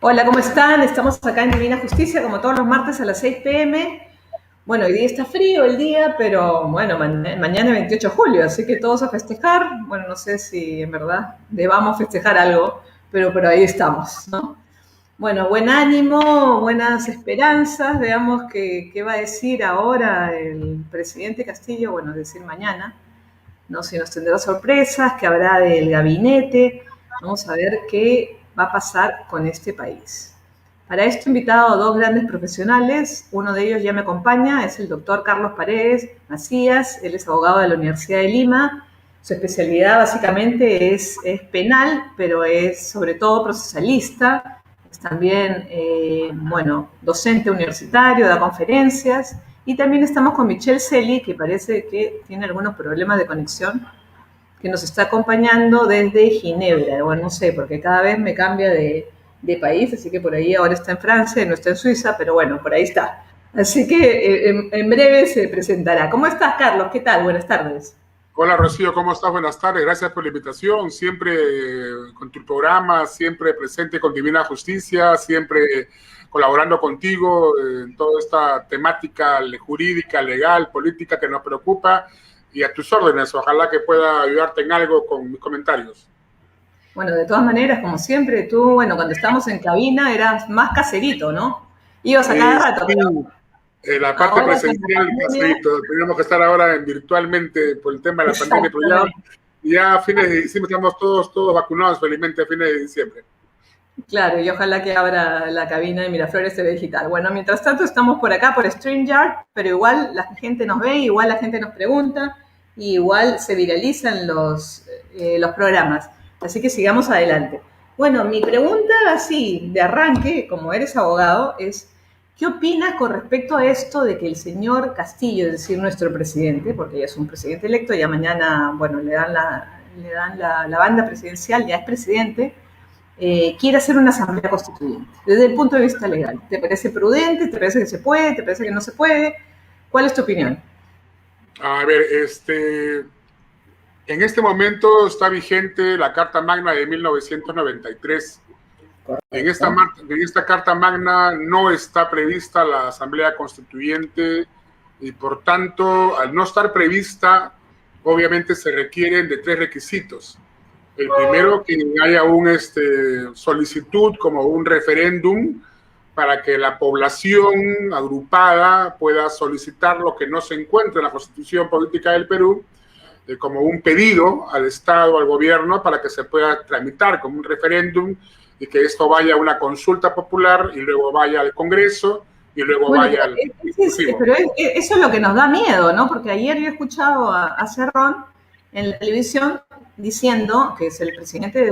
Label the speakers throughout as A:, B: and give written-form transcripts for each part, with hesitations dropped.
A: Hola, ¿cómo están? Estamos acá en Divina Justicia, como todos los martes a las 6 p.m. Bueno, hoy día está frío el día, pero bueno, mañana es 28 de julio, así que todos a festejar. Bueno, no sé si en verdad debamos festejar algo, pero ahí estamos, ¿no? Bueno, buen ánimo, buenas esperanzas. Veamos qué va a decir ahora el presidente Castillo, bueno, decir mañana, ¿no? Si nos tendrá sorpresas, qué habrá del gabinete. Vamos a ver qué va a pasar con este país. Para esto he invitado a dos grandes profesionales. Uno de ellos ya me acompaña, es el doctor Carlos Paredes Macías. Él es abogado de la Universidad de Lima. Su especialidad básicamente es penal, pero es sobre todo procesalista. Es también, bueno, docente universitario, da conferencias. Y también estamos con Michelle Celi, que parece que tiene algunos problemas de conexión, que nos está acompañando desde Ginebra. Bueno, no sé, porque cada vez me cambia de país, así que por ahí ahora está en Francia, no está en Suiza, pero bueno, por ahí está. Así que en breve se presentará. ¿Cómo estás, Carlos? ¿Qué tal? Buenas tardes.
B: Hola Rocío, ¿cómo estás? Buenas tardes, gracias por la invitación, siempre con tu programa, siempre presente con Divina Justicia, siempre colaborando contigo en toda esta temática jurídica, legal, política que nos preocupa y a tus órdenes, ojalá que pueda ayudarte en algo con mis comentarios.
A: Bueno, de todas maneras, como siempre, tú, bueno, cuando estamos en cabina eras más caserito, ¿no? Ibas a cada rato,
B: Sí,
A: pero
B: la parte
A: ahora con la
B: presencial,
A: pandemia,
B: caserito, tenemos que estar ahora virtualmente por el tema de la pandemia, pero
A: exactamente.
B: ya a fines de diciembre estamos todos vacunados, felizmente a fines de diciembre.
A: Claro, y ojalá que abra la cabina de Miraflores TV Digital. Bueno, mientras tanto estamos por acá por StreamYard, pero igual la gente nos ve, igual la gente nos pregunta, y igual se viralizan los programas. Así que sigamos adelante. Bueno, mi pregunta así de arranque, como eres abogado, es ¿qué opinas con respecto a esto de que el señor Castillo, es decir, nuestro presidente, porque ya es un presidente electo, ya mañana, bueno, le dan la banda presidencial, ya es presidente, quiere hacer una asamblea constituyente, desde el punto de vista legal? ¿Te parece prudente? ¿Te parece que se puede? ¿Te parece que no se puede? ¿Cuál es tu opinión?
B: A ver, en este momento está vigente la Carta Magna de 1993.
A: Correcto.
B: En esta Carta Magna no está prevista la Asamblea Constituyente y por tanto, al no estar prevista, obviamente se requieren de tres requisitos. El primero, que haya una solicitud como un referéndum para que la población agrupada pueda solicitar lo que no se encuentra en la Constitución Política del Perú, como un pedido al Estado, al gobierno, para que se pueda tramitar como un referéndum y que esto vaya a una consulta popular y luego vaya al Congreso y luego
A: Bueno,
B: vaya al Ejecutivo.
A: eso es lo que nos da miedo, ¿no? Porque ayer yo he escuchado a Cerrón en la televisión diciendo, que es el presidente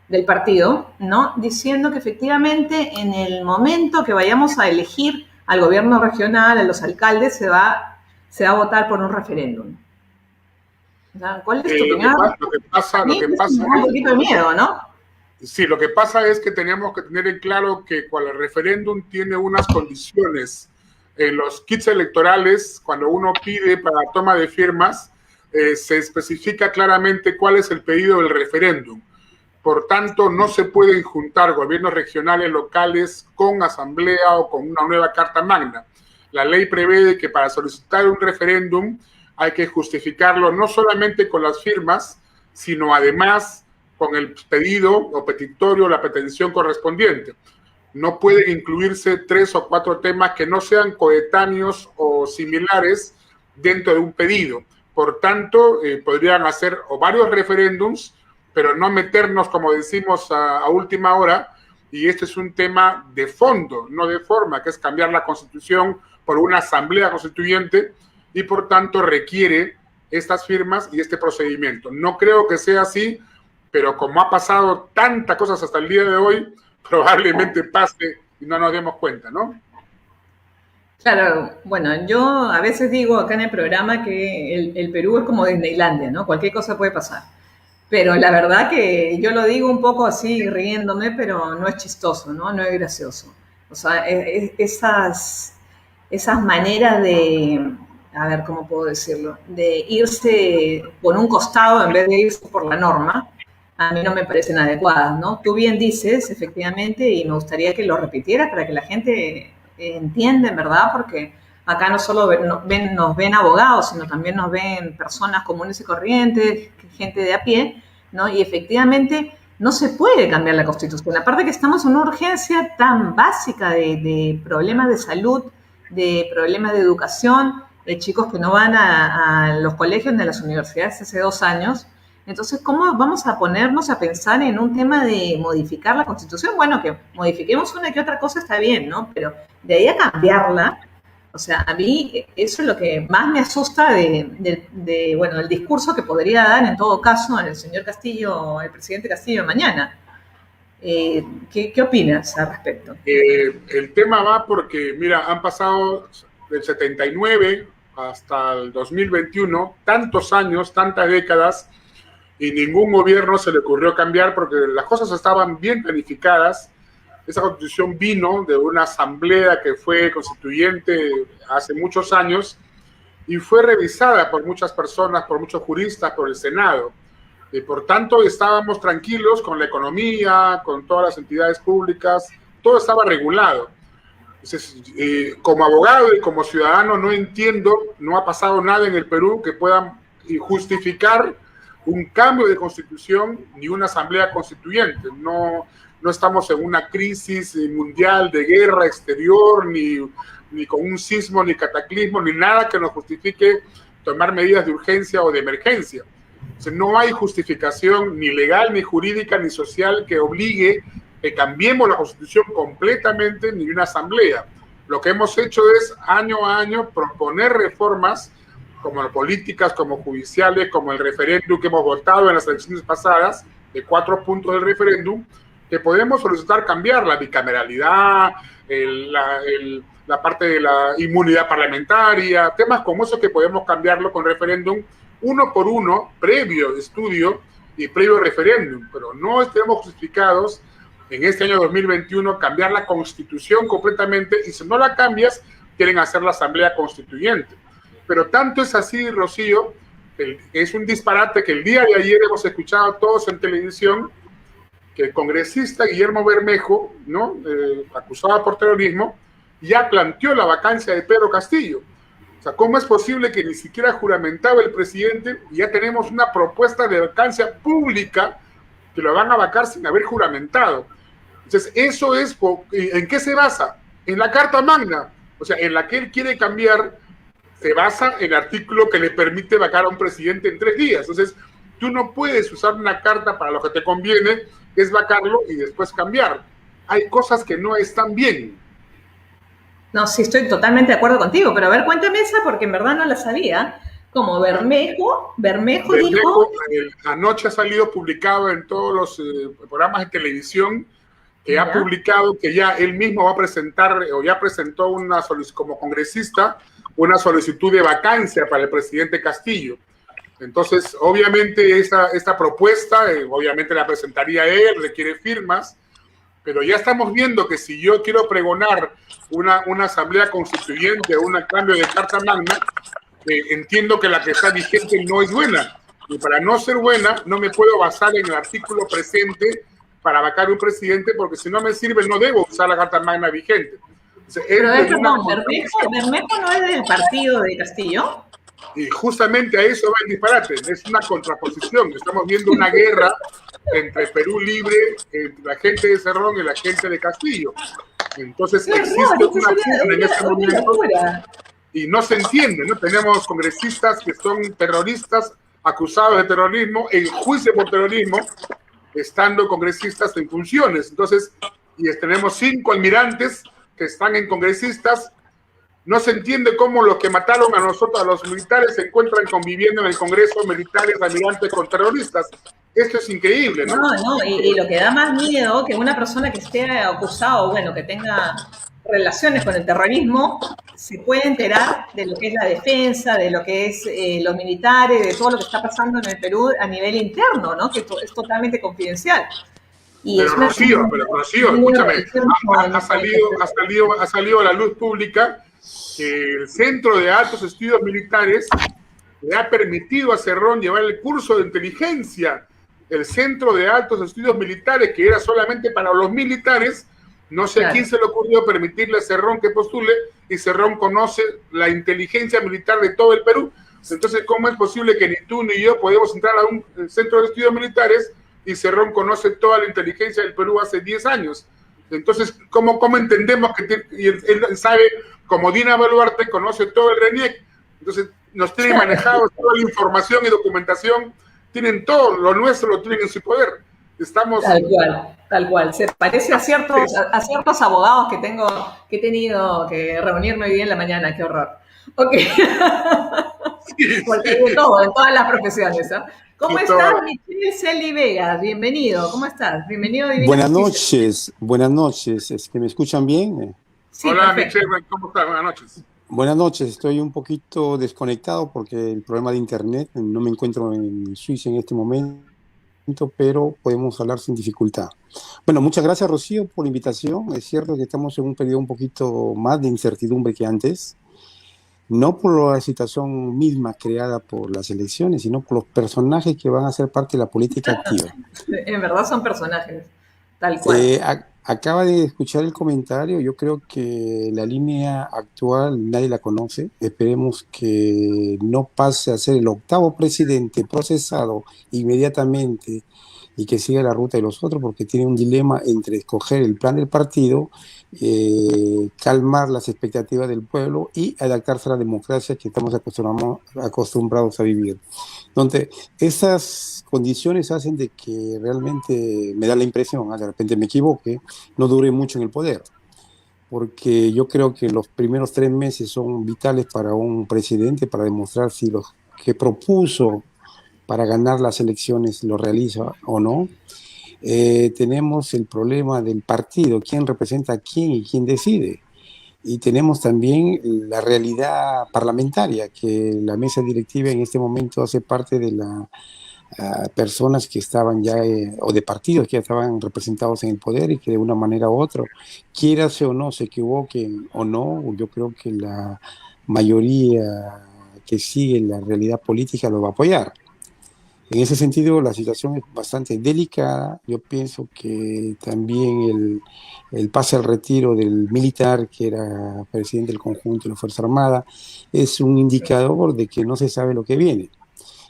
A: del partido, ¿no? Diciendo que efectivamente en el momento que vayamos a elegir al gobierno regional, a los alcaldes, se va a votar por un referéndum. O sea, ¿cuál es tu
B: Lo que,
A: opinión?
B: pa lo que
A: A
B: pasa, lo
A: mí
B: que
A: eso me
B: pasa
A: da un
B: es
A: poquito de miedo, ¿no?
B: Sí, lo que pasa es que tenemos que tener en claro que cuando el referéndum tiene unas condiciones en los kits electorales, cuando uno pide para toma de firmas, se especifica claramente cuál es el pedido del referéndum. Por tanto, no se pueden juntar gobiernos regionales, locales con asamblea o con una nueva carta magna. La ley prevé que para solicitar un referéndum hay que justificarlo no solamente con las firmas, sino además con el pedido o petitorio, la pretensión correspondiente. No pueden incluirse 3 o 4 temas que no sean coetáneos o similares dentro de un pedido. Por tanto, podrían hacer o varios referéndums, pero no meternos, como decimos, a última hora. Y este es un tema de fondo, no de forma, que es cambiar la Constitución por una asamblea constituyente y por tanto requiere estas firmas y este procedimiento. No creo que sea así, pero como ha pasado tantas cosas hasta el día de hoy, probablemente pase y no nos demos cuenta, ¿no?
A: Claro, bueno, yo a veces digo acá en el programa que el Perú es como Disneylandia, ¿no? Cualquier cosa puede pasar. Pero la verdad que yo lo digo un poco así riéndome, pero no es chistoso, ¿no? No es gracioso. O sea, esas maneras de, a ver, ¿cómo puedo decirlo? De irse por un costado en vez de irse por la norma, a mí no me parecen adecuadas, ¿no? Tú bien dices, efectivamente, y me gustaría que lo repitieras para que la gente entienda, en verdad, porque acá no solo nos ven abogados, sino también nos ven personas comunes y corrientes, gente de a pie, ¿no? Y efectivamente no se puede cambiar la Constitución. Aparte que estamos en una urgencia tan básica de problemas de salud, de problemas de educación, chicos que no van a los colegios ni a las universidades hace 2 años. Entonces, ¿cómo vamos a ponernos a pensar en un tema de modificar la Constitución? Bueno, que modifiquemos una que otra cosa está bien, ¿no? Pero de ahí a cambiarla, o sea, a mí eso es lo que más me asusta bueno, el discurso que podría dar en todo caso el señor Castillo, el presidente Castillo mañana. ¿Qué opinas al respecto?
B: El tema va porque, mira, han pasado del 79 hasta el 2021 tantos años, tantas décadas, y ningún gobierno se le ocurrió cambiar porque las cosas estaban bien planificadas. Esa constitución vino de una asamblea que fue constituyente hace muchos años y fue revisada por muchas personas, por muchos juristas, por el Senado. Y por tanto estábamos tranquilos con la economía, con todas las entidades públicas, todo estaba regulado. Entonces, como abogado y como ciudadano no entiendo, no ha pasado nada en el Perú que pueda justificar un cambio de constitución ni una asamblea constituyente. No estamos en una crisis mundial de guerra exterior, ni con un sismo, ni cataclismo, ni nada que nos justifique tomar medidas de urgencia o de emergencia. O sea, no hay justificación ni legal, ni jurídica, ni social que obligue que cambiemos la Constitución completamente, ni una asamblea. Lo que hemos hecho es, año a año, proponer reformas, como políticas, como judiciales, como el referéndum que hemos votado en las elecciones pasadas, de 4 puntos del referéndum, que podemos solicitar cambiar la bicameralidad, la parte de la inmunidad parlamentaria, temas como esos que podemos cambiarlo con referéndum uno por uno, previo estudio y previo referéndum, pero no estemos justificados en este año 2021 cambiar la Constitución completamente, y si no la cambias, quieren hacer la Asamblea Constituyente. Pero tanto es así, Rocío, es un disparate que el día de ayer hemos escuchado todos en televisión que el congresista Guillermo Bermejo, ¿no? Acusado por terrorismo, ya planteó la vacancia de Pedro Castillo. O sea, ¿cómo es posible que ni siquiera juramentaba el presidente y ya tenemos una propuesta de vacancia pública que lo van a vacar sin haber juramentado? Entonces, eso es, ¿en qué se basa? En la Carta Magna, o sea, en la que él quiere cambiar, se basa en el artículo que le permite vacar a un presidente en 3 días. Entonces, tú no puedes usar una carta para lo que te conviene, que es vacarlo y después cambiar. Hay cosas que no están bien.
A: No, sí, estoy totalmente de acuerdo contigo, pero a ver, cuéntame esa porque en verdad no la sabía. Como Bermejo dijo...
B: Anoche ha salido publicado en todos los programas de televisión que ha publicado que ya él mismo va a presentar, o ya presentó como congresista, una solicitud de vacancia para el presidente Castillo. Entonces, obviamente, esta propuesta, obviamente la presentaría él, requiere firmas, pero ya estamos viendo que si yo quiero pregonar una asamblea constituyente o un cambio de Carta Magna, entiendo que la que está vigente no es buena. Y para no ser buena, no me puedo basar en el artículo presente para vacar un presidente, porque si no me sirve, no debo usar la Carta Magna vigente. O sea,
A: pero Bermejo no es del partido de Castillo.
B: Y justamente a eso va el disparate, es una contraposición. Estamos viendo una guerra entre Perú Libre, entre la gente de Cerrón y la gente de Castillo. Entonces existe una pugna en este momento y no se entiende, ¿no? Tenemos congresistas que son terroristas, acusados de terrorismo, en juicio por terrorismo, estando congresistas en funciones. Entonces, tenemos 5 almirantes que están en congresistas. No se entiende cómo los que mataron a nosotros, a los militares, se encuentran conviviendo en el Congreso militares, almirantes con terroristas. Esto es increíble, ¿no?
A: Y lo que da más miedo que una persona que esté acusada, o bueno, que tenga relaciones con el terrorismo, se puede enterar de lo que es la defensa, de lo que es los militares, de todo lo que está pasando en el Perú a nivel interno, ¿no? Que es totalmente confidencial.
B: Pero Rocío, escúchame, ha salido a la luz pública que el Centro de Altos Estudios Militares le ha permitido a Cerrón llevar el curso de inteligencia el Centro de Altos Estudios Militares, que era solamente para los militares. No sé a quién se le ocurrió permitirle a Cerrón que postule, y Cerrón conoce la inteligencia militar de todo el Perú. Entonces, ¿cómo es posible que ni tú ni yo podemos entrar a un centro de estudios militares y Cerrón conoce toda la inteligencia del Perú hace 10 años? Entonces, ¿cómo entendemos que él sabe, como Dina Boluarte, conoce todo el RENIEC? Entonces, nos tienen manejados toda la información y documentación, tienen todo, lo nuestro lo tienen en su poder. Estamos...
A: Tal cual. Se parece a ciertos abogados que he tenido que reunirme hoy día en la mañana. ¡Qué horror! Ok. Porque de todo, en todas las profesiones. ¿Eh? ¿Cómo estás, Michel Celi Vega? Bienvenido. ¿Cómo estás? Bienvenido a
C: Divina Justicia. Buenas noches. ¿Es que me escuchan bien?
B: Sí, hola, Michel, ¿cómo estás? Buenas noches.
C: Buenas noches. Estoy un poquito desconectado porque el problema de internet, no me encuentro en Suiza en este momento, pero podemos hablar sin dificultad. Bueno, muchas gracias, Rocío, por la invitación. Es cierto que estamos en un periodo un poquito más de incertidumbre que antes, no por la situación misma creada por las elecciones, sino por los personajes que van a ser parte de la política activa.
A: En verdad son personajes, tal cual.
C: Acaba de escuchar el comentario. Yo creo que la línea actual nadie la conoce. Esperemos que no pase a ser el 8º presidente procesado inmediatamente y que siga la ruta de los otros, porque tiene un dilema entre escoger el plan del partido, calmar las expectativas del pueblo y adaptarse a la democracia que estamos acostumbrados a vivir. Entonces, esas condiciones hacen de que realmente me da la impresión, de repente me equivoque, no dure mucho en el poder, porque yo creo que los primeros 3 meses son vitales para un presidente, para demostrar si lo que propuso para ganar las elecciones lo realiza o no. Tenemos el problema del partido, quién representa a quién y quién decide. Y tenemos también la realidad parlamentaria, que la mesa directiva en este momento hace parte de las personas que estaban ya, o de partidos que ya estaban representados en el poder y que de una manera u otra, quieras o no, se equivoquen o no, yo creo que la mayoría que sigue la realidad política lo va a apoyar. En ese sentido, la situación es bastante delicada. Yo pienso que también el pase al retiro del militar, que era presidente del conjunto de la Fuerza Armada, es un indicador de que no se sabe lo que viene.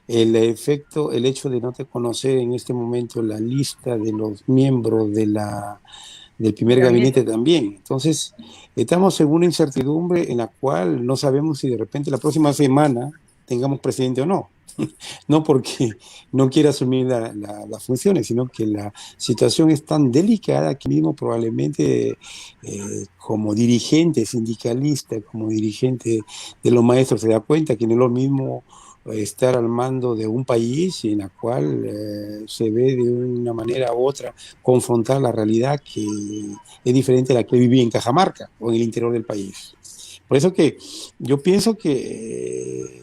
C: El hecho de no conocer en este momento la lista de los miembros del primer gabinete también. Entonces, estamos en una incertidumbre en la cual no sabemos si de repente la próxima semana tengamos presidente o no. No porque no quiera asumir las funciones, sino que la situación es tan delicada que mismo probablemente como dirigente sindicalista, como dirigente de los maestros, se da cuenta que no es lo mismo estar al mando de un país en la cual se ve de una manera u otra confrontar la realidad que es diferente a la que viví en Cajamarca o en el interior del país. Por eso que yo pienso que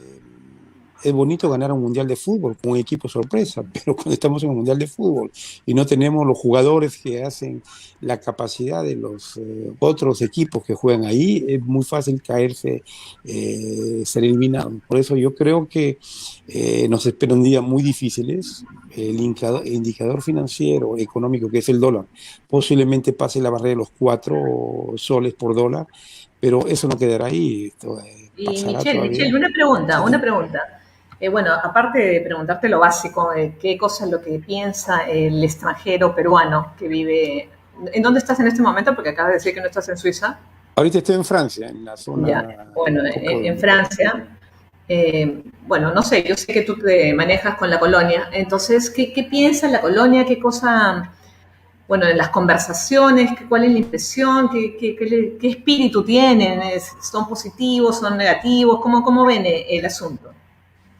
C: es bonito ganar un mundial de fútbol con un equipo sorpresa, pero cuando estamos en un mundial de fútbol y no tenemos los jugadores que hacen la capacidad de los otros equipos que juegan ahí, es muy fácil caerse, ser eliminado. Por eso yo creo que nos esperan días muy difíciles. El indicador financiero, económico, que es el dólar, posiblemente pase la barrera de los 4 soles por dólar, pero eso no quedará ahí.
A: Y Michel, una pregunta. Bueno, aparte de preguntarte lo básico, qué cosa es lo que piensa el extranjero peruano que vive... ¿En dónde estás en este momento? Porque acabas de decir que no estás en Suiza.
C: Ahorita estoy en Francia, en la zona...
A: Ya, bueno, en Francia. Bueno, no sé, yo sé que tú te manejas con la colonia. Entonces, ¿qué piensa la colonia? ¿Qué cosa... Bueno, en las conversaciones, ¿cuál es la impresión? ¿Qué espíritu tienen? ¿Son positivos? ¿Son negativos? ¿Cómo ven el asunto?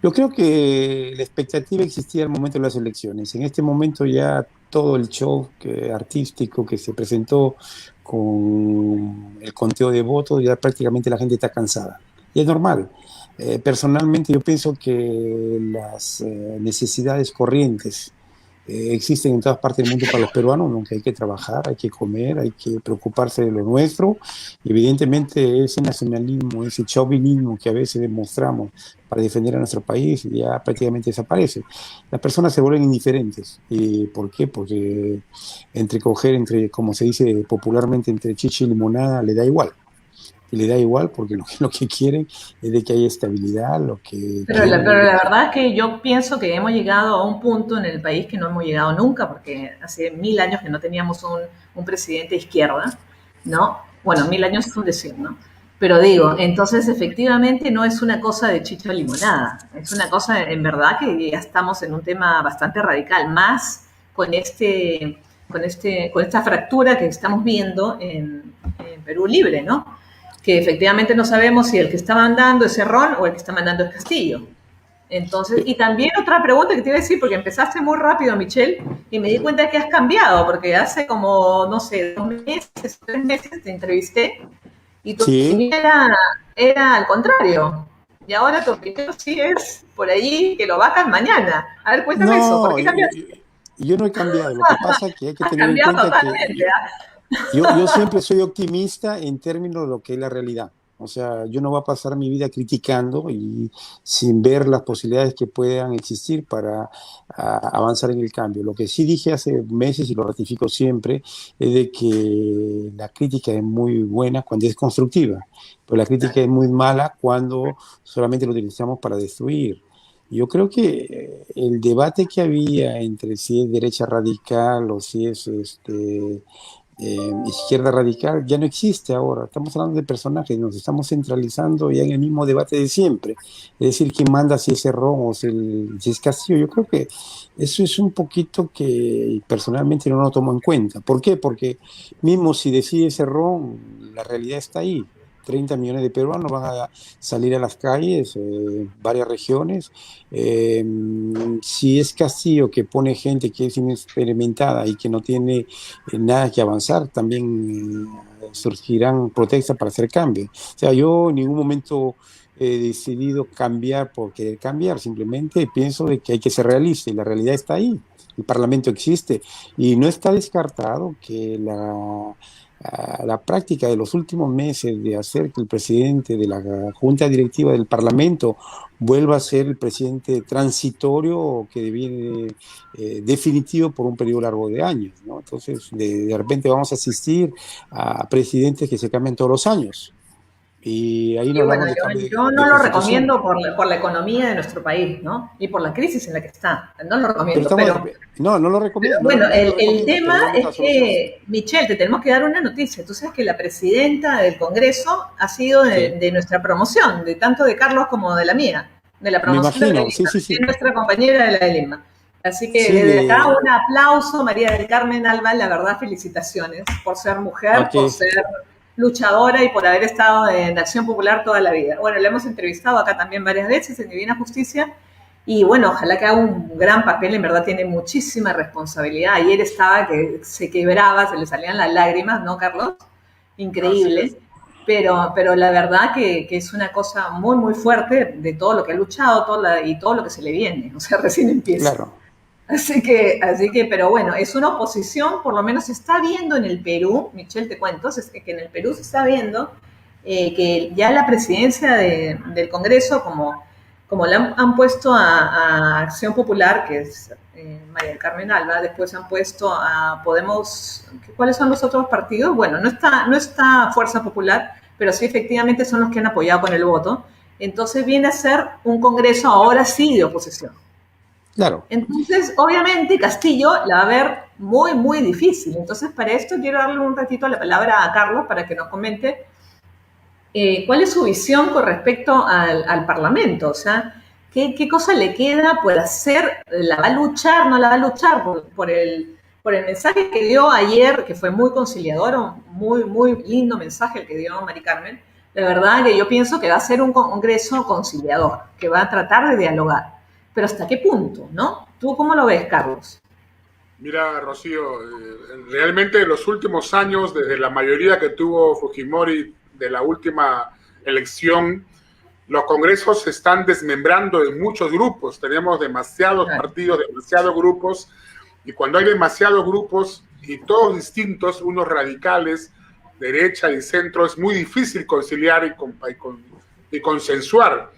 C: Yo creo que la expectativa existía al momento de las elecciones. En este momento ya todo el show artístico que se presentó con el conteo de votos, ya prácticamente la gente está cansada. Y es normal. Personalmente yo pienso que las necesidades corrientes existen en todas partes del mundo para los peruanos, aunque hay que trabajar, hay que comer, hay que preocuparse de lo nuestro. Evidentemente ese nacionalismo, ese chauvinismo que a veces demostramos para defender a nuestro país ya prácticamente desaparece. Las personas se vuelven indiferentes. ¿Por qué? Porque como se dice popularmente, entre chicha y limonada, le da igual. Y le da igual porque lo que quieren es de que haya estabilidad, lo que quieren
A: Pero
C: es de
A: la
C: que...
A: verdad es que yo pienso que hemos llegado a un punto en el país que no hemos llegado nunca, porque hace 1000 años que no teníamos un presidente de izquierda, ¿no? Bueno, 1000 años es un decir, ¿no? Pero digo, entonces efectivamente no es una cosa de chicha o limonada, es una cosa en verdad que ya estamos en un tema bastante radical, más con con esta fractura que estamos viendo en Perú Libre, ¿no? Que efectivamente no sabemos si el que está mandando es Cerrón o el que está mandando es Castillo. Entonces, y también otra pregunta que te iba a decir, porque empezaste muy rápido, Michelle, y me di cuenta de que has cambiado, porque hace como, no sé, 2 meses, 3 meses te entrevisté y tu
C: Sí,
A: opinión era al contrario. Y ahora tu opinión sí es por ahí que lo bajas mañana. A ver, cuéntame eso, ¿por
C: no,
A: qué cambiaste?
C: yo no he cambiado. Lo que pasa es que hay que
A: Has
C: tener en
A: cambiado
C: cuenta que
A: totalmente, ¿ah?
C: yo siempre soy optimista en términos de lo que es la realidad. O sea, yo no voy a pasar mi vida criticando y sin ver las posibilidades que puedan existir para avanzar en el cambio. Lo que sí dije hace meses y lo ratifico siempre es de que la crítica es muy buena cuando es constructiva, pero la crítica es muy mala cuando solamente lo utilizamos para destruir. Yo creo que el debate que había entre si es derecha radical o si es izquierda radical ya no existe ahora. Estamos hablando de personajes, nos estamos centralizando ya en el mismo debate de siempre. Es decir, quién manda, si es Cerrón o si es Castillo. Yo creo que eso es un poquito que personalmente no lo tomo en cuenta. ¿Por qué? Porque mismo si decide Cerrón, la realidad está ahí. 30 millones de peruanos van a salir a las calles, varias regiones. Eh, si es Castillo que pone gente que es inexperimentada y que no tiene nada que avanzar, también surgirán protestas para hacer cambios. O sea, yo en ningún momento he decidido cambiar por querer cambiar, simplemente pienso de que hay que ser realista y la realidad está ahí. El Parlamento existe y no está descartado que la práctica de los últimos meses de hacer que el presidente de la Junta Directiva del Parlamento vuelva a ser el presidente transitorio que deviene definitivo por un periodo largo de años, ¿no? Entonces, de repente vamos a asistir a presidentes que se cambian todos los años. Y ahí no
A: Y bueno,
C: hablamos de cambio
A: yo
C: de
A: no lo
C: constitución.
A: recomiendo por la economía de nuestro país, ¿no? Y por la crisis en la que está. No lo
C: Pero
A: recomiendo,
C: estamos,
A: pero
C: no, no lo recomiendo,
A: bueno,
C: no lo
A: el
C: recomiendo, pero
A: tema
C: digamos la
A: es
C: solución.
A: que, Michelle, te tenemos que dar una noticia. Tú sabes que la presidenta del Congreso ha sido
C: Sí,
A: de nuestra promoción, de tanto de Carlos como de la mía, de la
C: me
A: promoción de la
C: imagino, sí,
A: Lima,
C: sí,
A: es
C: sí.
A: nuestra compañera de la de Lima. Así que
C: Sí,
A: desde acá un aplauso, María del Carmen Alba, la verdad, felicitaciones por ser mujer,
C: ok,
A: por ser luchadora y por haber estado en Acción Popular toda la vida. Bueno, la hemos entrevistado acá también varias veces en Divina Justicia y bueno, ojalá que haga un gran papel, en verdad tiene muchísima responsabilidad. Ayer estaba que se quebraba, se le salían las lágrimas, ¿no, Carlos?
B: Así es.
A: Increíble. Pero la verdad que es una cosa muy, muy fuerte de todo lo que ha luchado y todo lo que se le viene. O sea, recién empieza.
C: claro.
A: Pero bueno, es una oposición, por lo menos se está viendo en el Perú, Michelle, te cuento, que en el Perú se está viendo que ya la presidencia del Congreso, como le han puesto a Acción Popular, que es María del Carmen Alba, después han puesto a Podemos, ¿cuáles son los otros partidos? Bueno, no está Fuerza Popular, pero sí efectivamente son los que han apoyado con el voto. Entonces viene a ser un Congreso ahora sí de oposición.
C: Claro,
A: Entonces, obviamente, Castillo la va a ver muy, muy difícil. Entonces, para esto quiero darle un ratito la palabra a Carlos para que nos comente cuál es su visión con respecto al Parlamento. O sea, qué cosa le queda por hacer, la va a luchar, no la va a luchar por el mensaje que dio ayer, que fue muy conciliador, un muy, muy lindo mensaje el que dio Mari Carmen. La verdad que yo pienso que va a ser un congreso conciliador, que va a tratar de dialogar. Pero ¿hasta qué punto, no? ¿Tú cómo lo ves, Carlos?
B: Mira, Rocío, realmente en los últimos años, desde la mayoría que tuvo Fujimori de la última elección, los congresos se están desmembrando en muchos grupos. Tenemos demasiados
A: Claro.
B: partidos, demasiados grupos, Y cuando hay demasiados grupos y todos distintos, unos radicales, derecha y centro, es muy difícil conciliar y consensuar.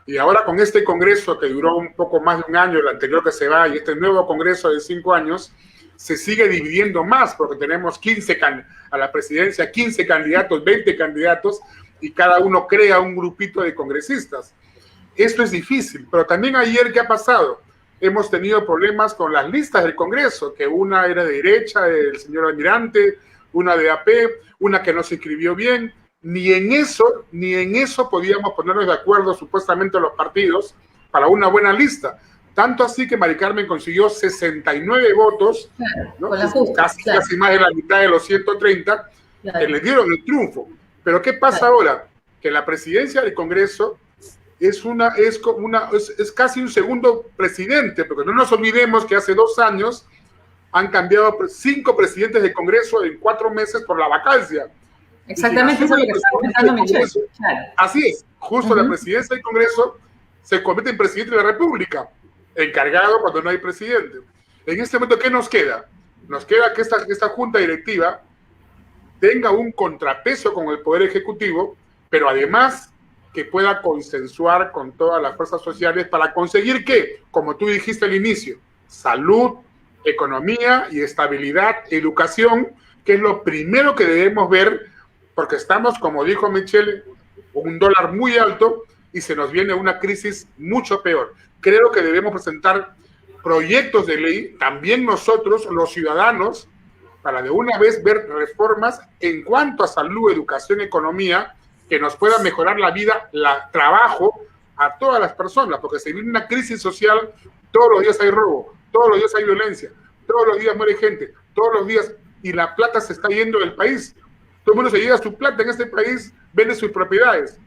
B: Y ahora con este congreso que duró un poco más de un año, el anterior que se va, y este nuevo congreso de 5 años, se sigue dividiendo más, porque tenemos a la presidencia 15 candidatos, 20 candidatos, y cada uno crea un grupito de congresistas. Esto es difícil, pero también ayer, ¿qué ha pasado? Hemos tenido problemas con las listas del Congreso, que una era de derecha, del señor Almirante, una de AP, una que no se escribió bien. Ni en eso podíamos ponernos de acuerdo supuestamente los partidos para una buena lista. Tanto así que Mari Carmen consiguió 69 votos,
A: claro,
B: ¿no?
A: justa,
B: casi más de la mitad de los 130, claro, que le dieron el triunfo. Pero ¿qué pasa ahora? Que la presidencia del Congreso es casi un segundo presidente, porque no nos olvidemos que hace 2 años han cambiado 5 presidentes de Congreso en 4 meses por la vacancia.
A: Exactamente, eso es lo que está comentando Michelle. Claro.
B: Así es, justo la presidencia del Congreso se convierte en presidente de la República, encargado cuando no hay presidente. En este momento, ¿qué nos queda? Nos queda que esta junta directiva tenga un contrapeso con el Poder Ejecutivo, pero además que pueda consensuar con todas las fuerzas sociales para conseguir que, como tú dijiste al inicio, salud, economía y estabilidad, educación, que es lo primero que debemos ver, porque estamos, como dijo Michelle, con un dólar muy alto y se nos viene una crisis mucho peor. Creo que debemos presentar proyectos de ley, también nosotros, los ciudadanos, para de una vez ver reformas en cuanto a salud, educación, economía, que nos puedan mejorar la vida, trabajo a todas las personas, porque se viene una crisis social, todos los días hay robo, todos los días hay violencia, todos los días muere gente, todos los días, y la plata se está yendo del país. Todo el mundo se lleva su plata en este país, vende sus propiedades.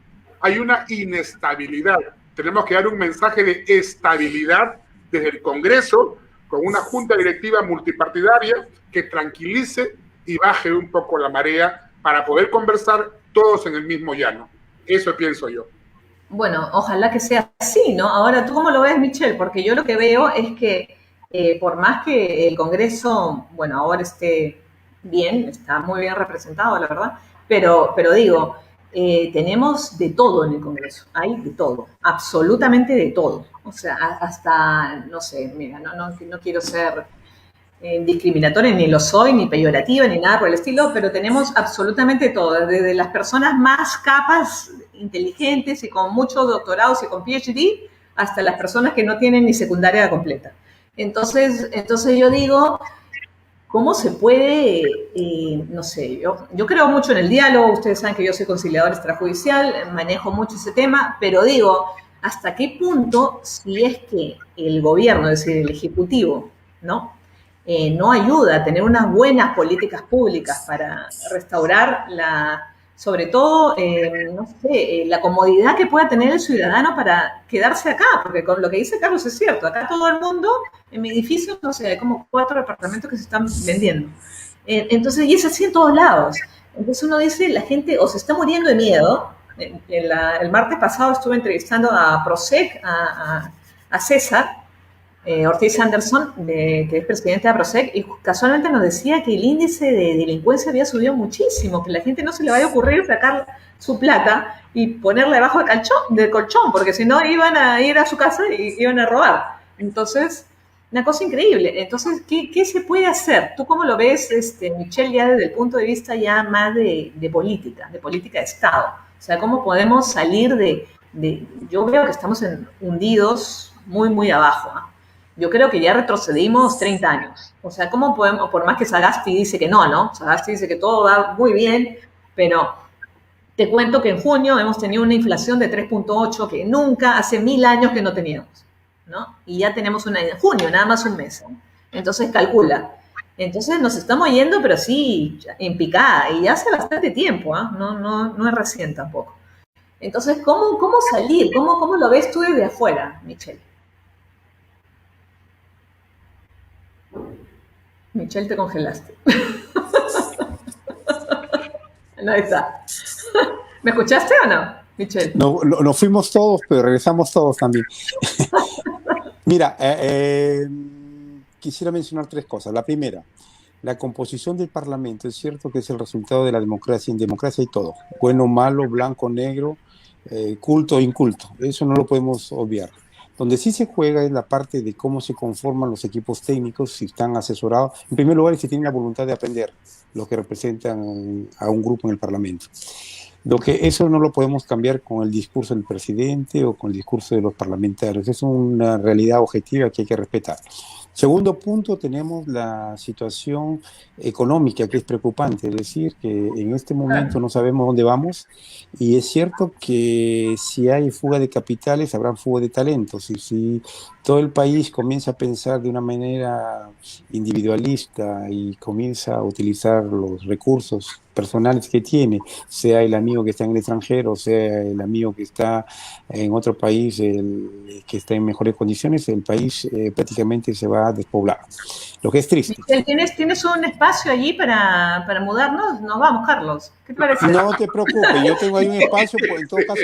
B: Hay una inestabilidad. Tenemos que dar un mensaje de estabilidad desde el Congreso, con una junta directiva multipartidaria que tranquilice y baje un poco la marea para poder conversar todos en el mismo llano. Eso pienso yo.
A: Bueno, ojalá que sea así, ¿no? Ahora, ¿tú cómo lo ves, Michelle? Porque yo lo que veo es que por más que el Congreso, bueno, ahora esté bien, está muy bien representado, la verdad, pero digo, tenemos de todo en el Congreso, hay de todo, absolutamente de todo. O sea, hasta, no sé, mira, no quiero ser discriminatoria, ni lo soy, ni peyorativa, ni nada por el estilo, pero tenemos absolutamente todo, desde las personas más capas, inteligentes y con muchos doctorados y con PhD, hasta las personas que no tienen ni secundaria completa. Entonces yo digo, ¿cómo se puede, no sé, yo creo mucho en el diálogo, ustedes saben que yo soy conciliadora extrajudicial, manejo mucho ese tema, pero digo, ¿hasta qué punto, si es que el gobierno, es decir, el Ejecutivo, ¿no? No ayuda a tener unas buenas políticas públicas para restaurar sobre todo, no sé, la comodidad que pueda tener el ciudadano para quedarse acá? Porque con lo que dice Carlos es cierto, acá todo el mundo, en mi edificio, no sé, hay como 4 departamentos que se están vendiendo. Entonces, y es así en todos lados. Entonces uno dice, la gente o se está muriendo de miedo. El martes pasado estuve entrevistando a Prosec, a César Ortiz Anderson, que es presidente de Prosec, y casualmente nos decía que el índice de delincuencia había subido muchísimo, que a la gente no se le vaya a ocurrir sacar su plata y ponerla debajo del colchón, porque si no iban a ir a su casa y iban a robar. Entonces, una cosa increíble. Entonces, ¿qué se puede hacer? ¿Tú cómo lo ves, Michelle, ya desde el punto de vista ya más de política de Estado? O sea, ¿cómo podemos salir yo veo que estamos hundidos muy, muy abajo, ¿eh? Yo creo que ya retrocedimos 30 años. O sea, ¿cómo podemos, por más que Sagasti dice que no? Sagasti dice que todo va muy bien, pero te cuento que en junio hemos tenido una inflación de 3.8 que nunca, hace 1000 años que no teníamos, ¿no? Y ya tenemos una en junio, nada más un mes, ¿no? Entonces calcula. Entonces nos estamos yendo, pero sí, en picada, y ya hace bastante tiempo, ¿eh? No es recién tampoco. Entonces, ¿cómo salir? ¿Cómo lo ves tú desde afuera, Michelle? Michelle, te congelaste. No está. ¿Me escuchaste o no, Michelle?
C: No, nos fuimos todos, pero regresamos todos también. Mira, quisiera mencionar tres cosas. La primera, la composición del Parlamento. Es cierto que es el resultado de la democracia. En democracia hay todo, bueno, malo, blanco, negro, culto o inculto. Eso no lo podemos obviar. Donde sí se juega es la parte de cómo se conforman los equipos técnicos, si están asesorados. En primer lugar, si tienen la voluntad de aprender los que representan a un grupo en el Parlamento. Lo que eso no lo podemos cambiar con el discurso del presidente o con el discurso de los parlamentarios. Es una realidad objetiva que hay que respetar. Segundo punto, tenemos la situación económica, que es preocupante, es decir, que en este momento no sabemos dónde vamos, y es cierto que si hay fuga de capitales, habrá fuga de talentos, y si todo el país comienza a pensar de una manera individualista y comienza a utilizar los recursos personales que tiene, sea el amigo que está en el extranjero, sea el amigo que está en otro país, el que está en mejores condiciones, el país prácticamente se va a despoblar, lo que es triste.
A: ¿Tienes un espacio allí para mudarnos? Nos vamos, Carlos. ¿Qué te parece?
C: No te preocupes, yo tengo ahí un espacio, en todo caso,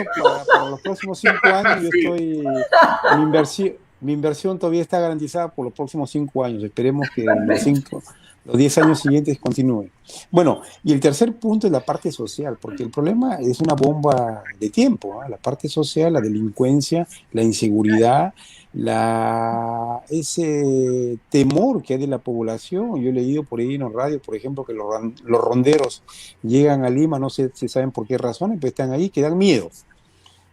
C: para los próximos 5 años, yo estoy, mi inversión todavía está garantizada por los próximos 5 años. Esperemos que los 10 años siguientes continúen. Bueno, y el tercer punto es la parte social, porque el problema es una bomba de tiempo, ¿eh? La parte social, la delincuencia, la inseguridad, ese temor que hay de la población. Yo he leído por ahí en los radios, por ejemplo, que los ronderos llegan a Lima, no sé si saben por qué razones, pero están ahí que dan miedo.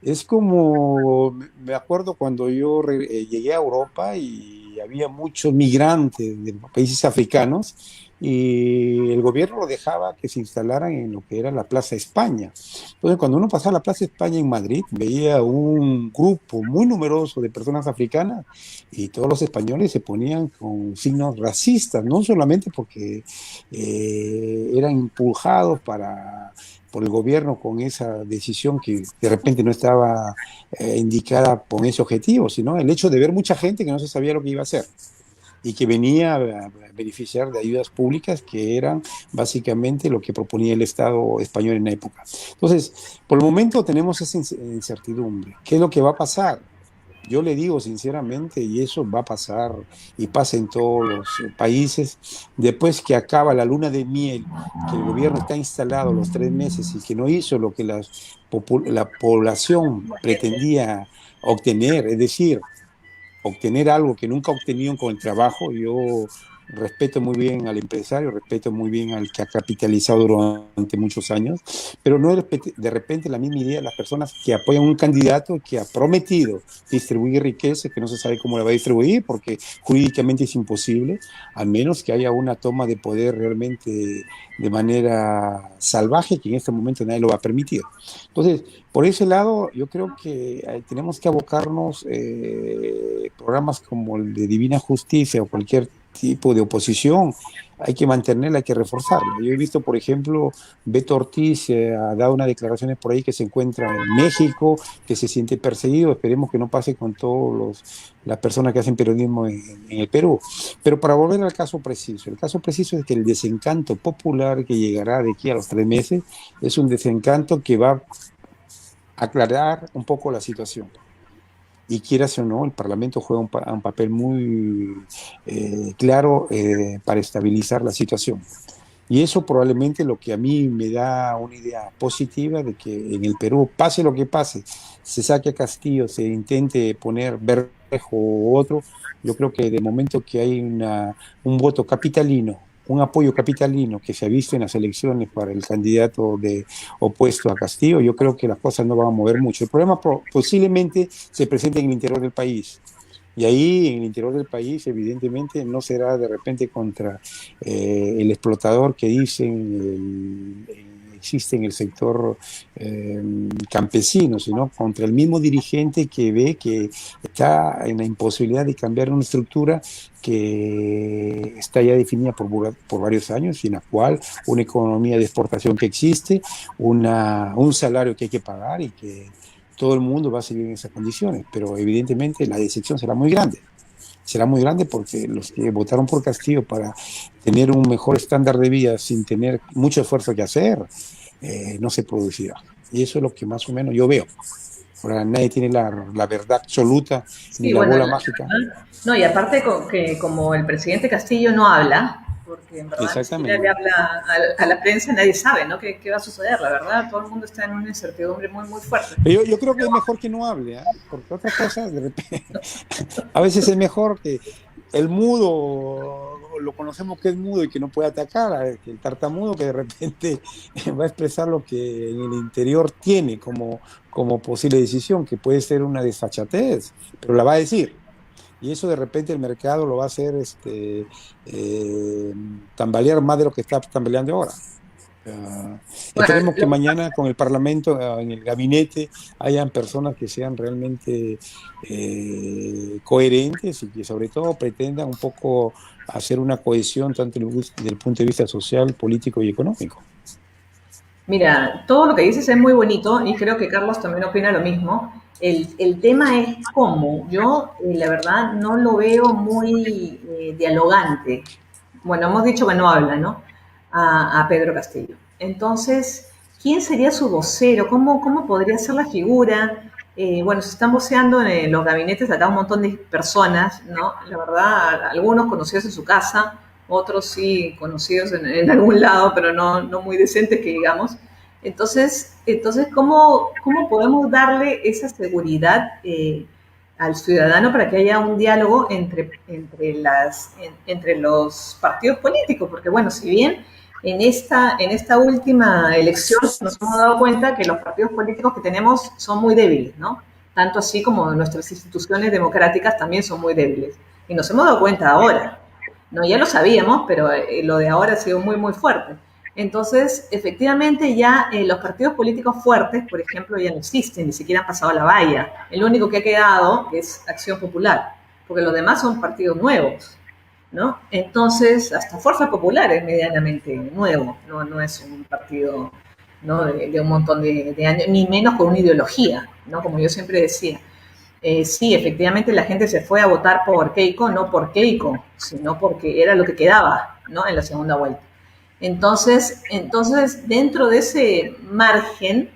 C: Es como, me acuerdo cuando yo llegué a Europa y había muchos migrantes de países africanos y el gobierno lo dejaba que se instalaran en lo que era la Plaza España. Entonces, cuando uno pasaba a la Plaza España en Madrid, veía un grupo muy numeroso de personas africanas y todos los españoles se ponían con signos racistas, no solamente porque eran impulsados por el gobierno con esa decisión que de repente no estaba indicada con ese objetivo, sino el hecho de ver mucha gente que no se sabía lo que iba a hacer y que venía a beneficiar de ayudas públicas que eran básicamente lo que proponía el Estado español en la época. Entonces, por el momento tenemos esa incertidumbre. ¿Qué es lo que va a pasar? Yo le digo sinceramente, y eso va a pasar y pasa en todos los países, después que acaba la luna de miel, que el gobierno está instalado los 3 meses y que no hizo lo que la población pretendía obtener, es decir, obtener algo que nunca obtenían con el trabajo. Yo respeto muy bien al empresario, respeto muy bien al que ha capitalizado durante muchos años, pero no de repente la misma idea de las personas que apoyan un candidato que ha prometido distribuir riqueza, que no se sabe cómo la va a distribuir, porque jurídicamente es imposible, a menos que haya una toma de poder realmente de manera salvaje, que en este momento nadie lo va a permitir. Entonces, por ese lado, yo creo que tenemos que abocarnos programas como el de Divina Justicia o cualquier tipo de oposición, hay que mantenerla, hay que reforzarla. Yo he visto, por ejemplo, Beto Ortiz ha dado unas declaraciones por ahí que se encuentra en México, que se siente perseguido. Esperemos que no pase con todas las personas que hacen periodismo en el Perú. Pero para volver al caso preciso, el caso preciso es que el desencanto popular que llegará de aquí a los 3 meses es un desencanto que va a aclarar un poco la situación. Y quieras o no, el Parlamento juega un papel muy claro para estabilizar la situación. Y eso probablemente lo que a mí me da una idea positiva de que en el Perú, pase lo que pase, se saque a Castillo, se intente poner Bermejo u otro, yo creo que de momento que hay un voto capitalino, un apoyo capitalino que se ha visto en las elecciones para el candidato opuesto a Castillo, yo creo que las cosas no van a mover mucho. El problema posiblemente se presente en el interior del país. Y ahí, en el interior del país, evidentemente, no será de repente contra el explotador que dicen existe en el sector campesino, sino contra el mismo dirigente que ve que está en la imposibilidad de cambiar una estructura que está ya definida por varios años y en la cual una economía de exportación que existe, un salario que hay que pagar y que todo el mundo va a seguir en esas condiciones, pero evidentemente la decepción será muy grande. Será muy grande porque los que votaron por Castillo para tener un mejor estándar de vida sin tener mucho esfuerzo que hacer, no se producirá. Y eso es lo que más o menos yo veo. Ahora, nadie tiene la verdad absoluta ni
A: Sí,
C: la
A: bueno,
C: bola mágica.
A: no, y aparte que como el presidente Castillo no habla, porque en verdad ni siquiera le
C: Exactamente.
A: habla a la prensa, nadie sabe, ¿no? ¿Qué va a suceder? La verdad, todo el mundo está en una incertidumbre muy, muy fuerte.
C: Pero yo creo que es mejor que no hable, ¿ah? Porque otras cosas, de repente, a veces es mejor que el mudo, lo conocemos que es mudo y que no puede atacar, que el tartamudo que de repente va a expresar lo que en el interior tiene como posible decisión, que puede ser una desfachatez, pero la va a decir. Y eso de repente el mercado lo va a hacer eh, tambalear más de lo que está tambaleando ahora.
A: Bueno,
C: Esperemos que mañana con el Parlamento, en el gabinete, hayan personas que sean realmente coherentes y que sobre todo pretendan un poco hacer una cohesión tanto desde el punto de vista social, político y económico.
A: mira, todo lo que dices es muy bonito y creo que Carlos también opina lo mismo. El tema es cómo. Yo, la verdad, no lo veo muy dialogante. Bueno, hemos dicho que no habla, ¿no? A Pedro Castillo. Entonces, ¿quién sería su vocero? ¿Cómo podría ser la figura? Bueno, se están voceando en los gabinetes acá un montón de personas, ¿no? La verdad, algunos conocidos en su casa, otros sí conocidos en algún lado, pero no muy decentes que digamos. Entonces ¿cómo podemos darle esa seguridad al ciudadano para que haya un diálogo entre los partidos políticos? Porque bueno, si bien en esta última elección nos hemos dado cuenta que los partidos políticos que tenemos son muy débiles, ¿no? Tanto así como nuestras instituciones democráticas también son muy débiles. Y nos hemos dado cuenta ahora. No, ya lo sabíamos, pero lo de ahora ha sido muy, muy fuerte. Entonces, efectivamente, ya los partidos políticos fuertes, por ejemplo, ya no existen, ni siquiera han pasado la valla. El único que ha quedado es Acción Popular, porque los demás son partidos nuevos, ¿no? Entonces, hasta Fuerza Popular es medianamente nuevo, no es un partido, ¿no? de un montón de años, ni menos con una ideología, ¿no? Como yo siempre decía. Sí, efectivamente la gente se fue a votar por Keiko, no por Keiko, sino porque era lo que quedaba, ¿no? En la segunda vuelta. Entonces dentro de ese margen,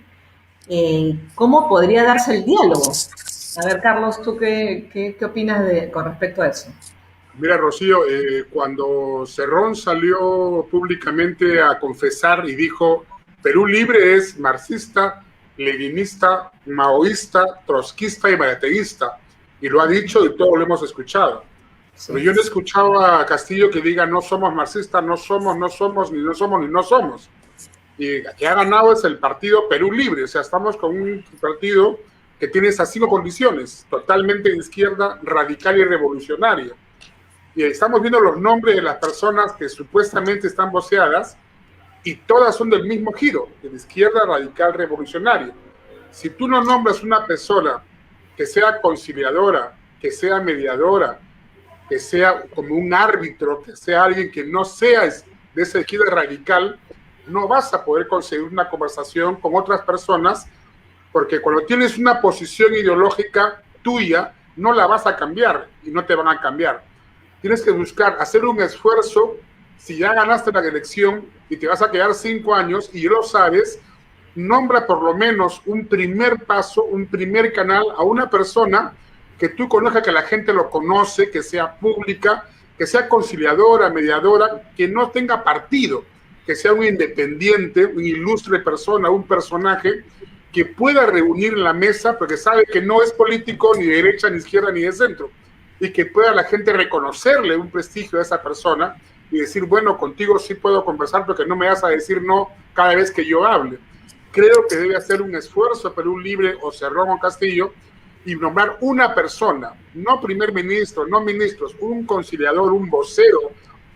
A: ¿cómo podría darse el diálogo? A ver, Carlos, ¿tú qué opinas con respecto a eso?
B: Mira, Rocío, cuando Cerrón salió públicamente a confesar y dijo, Perú Libre es marxista, leninista, maoísta, trotskista y marateísta, y lo ha dicho y todos lo hemos escuchado. Pero
A: Sí.
B: yo no he escuchado a Castillo que diga no somos marxistas, no somos, no somos, ni no somos, ni no somos. Y que ha ganado es el partido Perú Libre, o sea, estamos con un partido que tiene esas 5 condiciones, totalmente de izquierda, radical y revolucionaria. Y estamos viendo los nombres de las personas que supuestamente están voceadas y todas son del mismo giro, de la izquierda radical revolucionaria. Si tú no nombras una persona que sea conciliadora, que sea mediadora, que sea como un árbitro, que sea alguien que no sea de esa izquierda radical, no vas a poder conseguir una conversación con otras personas, porque cuando tienes una posición ideológica tuya, no la vas a cambiar y no te van a cambiar. Tienes que buscar, hacer un esfuerzo. Si ya ganaste la elección y te vas a quedar 5 años y ya lo sabes, nombra por lo menos un primer paso, un primer canal a una persona que tú conozcas, que la gente lo conoce, que sea pública, que sea conciliadora, mediadora, que no tenga partido, que sea un independiente, un ilustre persona, un personaje que pueda reunir en la mesa, porque sabe que no es político ni de derecha, ni izquierda, ni de centro, y que pueda la gente reconocerle un prestigio a esa persona y decir, bueno, contigo sí puedo conversar porque no me vas a decir no cada vez que yo hable. Creo que debe hacer un esfuerzo Perú Libre o Cerrón o Castillo y nombrar una persona, no primer ministro, no ministros, un conciliador, un vocero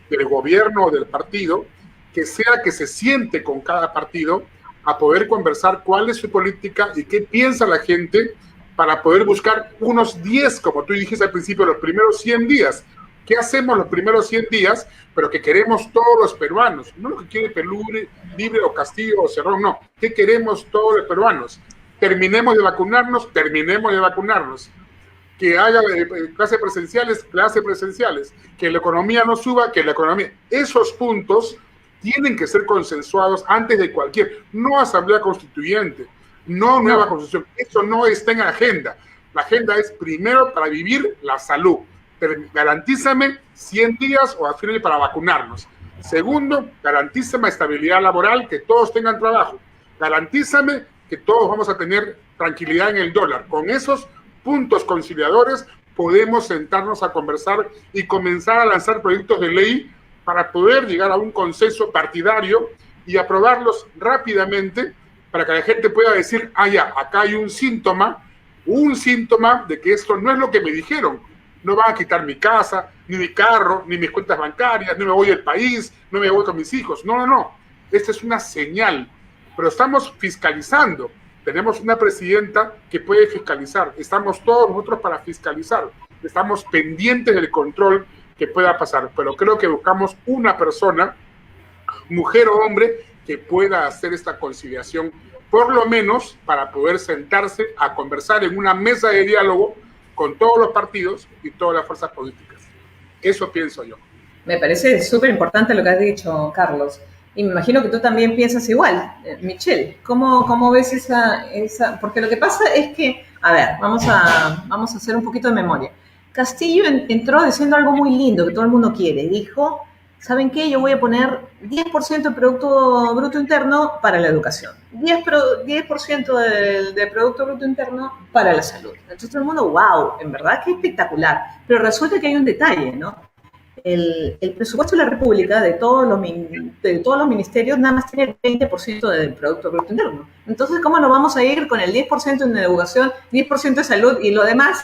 B: del gobierno o del partido, que sea que se siente con cada partido a poder conversar cuál es su política y qué piensa la gente para poder buscar unos 10, como tú dijiste al principio, los primeros 100 días. ¿Qué hacemos los primeros 100 días? Pero que queremos todos los peruanos, no lo que quiere Perú Libre o Castillo o Cerrón, no. ¿Qué queremos todos los peruanos? Terminemos de vacunarnos. Que haya clases presenciales, que la economía no suba, que la economía... Esos puntos tienen que ser consensuados antes de cualquier, no asamblea constituyente, no nueva
A: No,
B: constitución. Eso no está en la agenda. La agenda es primero para vivir la salud. Garantízame 100 días o afílele para vacunarnos. Segundo, garantízame estabilidad laboral, que todos tengan trabajo. Garantízame que todos vamos a tener tranquilidad en el dólar. Con esos puntos conciliadores podemos sentarnos a conversar y comenzar a lanzar proyectos de ley para poder llegar a un consenso partidario y aprobarlos rápidamente para que la gente pueda decir, ah, ya, acá hay un síntoma de que esto no es lo que me dijeron. No van a quitar mi casa, ni mi carro, ni mis cuentas bancarias, no me voy del país, no me voy con mis hijos. No, no, no. Esta es una señal. Pero estamos fiscalizando. Tenemos una presidenta que puede fiscalizar. Estamos todos nosotros para fiscalizar. Estamos pendientes del control que pueda pasar. Pero creo que buscamos una persona, mujer o hombre, que pueda hacer esta conciliación, por lo menos para poder sentarse a conversar en una mesa de diálogo con todos los partidos y todas las fuerzas políticas. Eso pienso yo.
A: me parece súper importante lo que has dicho, Carlos. Y me imagino que tú también piensas igual. Michelle, ¿cómo ves esa? Porque lo que pasa es que, a ver, vamos a hacer un poquito de memoria. Castillo entró diciendo algo muy lindo que todo el mundo quiere. Dijo, ¿saben qué? Yo voy a poner 10% del Producto Bruto Interno para la educación, 10% del Producto Bruto Interno para la salud. Entonces todo el mundo, wow, en verdad que espectacular. Pero resulta que hay un detalle, ¿no? El presupuesto de la República, de todos los ministerios, nada más tiene el 20% del Producto Bruto Interno. Entonces, ¿cómo nos vamos a ir con el 10% en educación, 10% de salud y lo demás?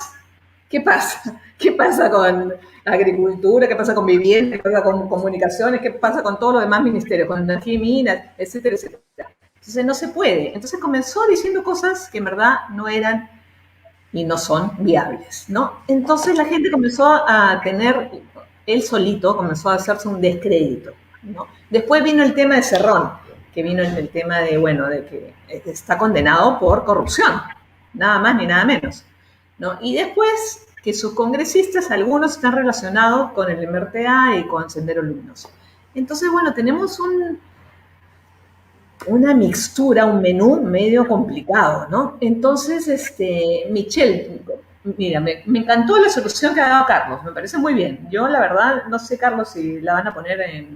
A: ¿Qué pasa? ¿Qué pasa con agricultura? ¿Qué pasa con vivienda? ¿Qué pasa con comunicaciones? ¿Qué pasa con todos los demás ministerios? Con energía y minas, etcétera, etcétera. Entonces, no se puede. Entonces, comenzó diciendo cosas que en verdad no eran y no son viables, ¿no? Entonces, la gente comenzó a tener, él solito comenzó a hacerse un descrédito, ¿no? Después vino el tema de Cerrón, que vino el tema de, bueno, de que está condenado por corrupción, nada más ni nada menos, ¿no? Y después que sus congresistas, algunos están relacionados con el MRTA y con Sendero Luminoso. Entonces, bueno, tenemos una mixtura, un menú medio complicado, ¿no? Entonces, Michelle, mira, me encantó la solución que ha dado Carlos, me parece muy bien. Yo, la verdad, no sé, Carlos, si la van a poner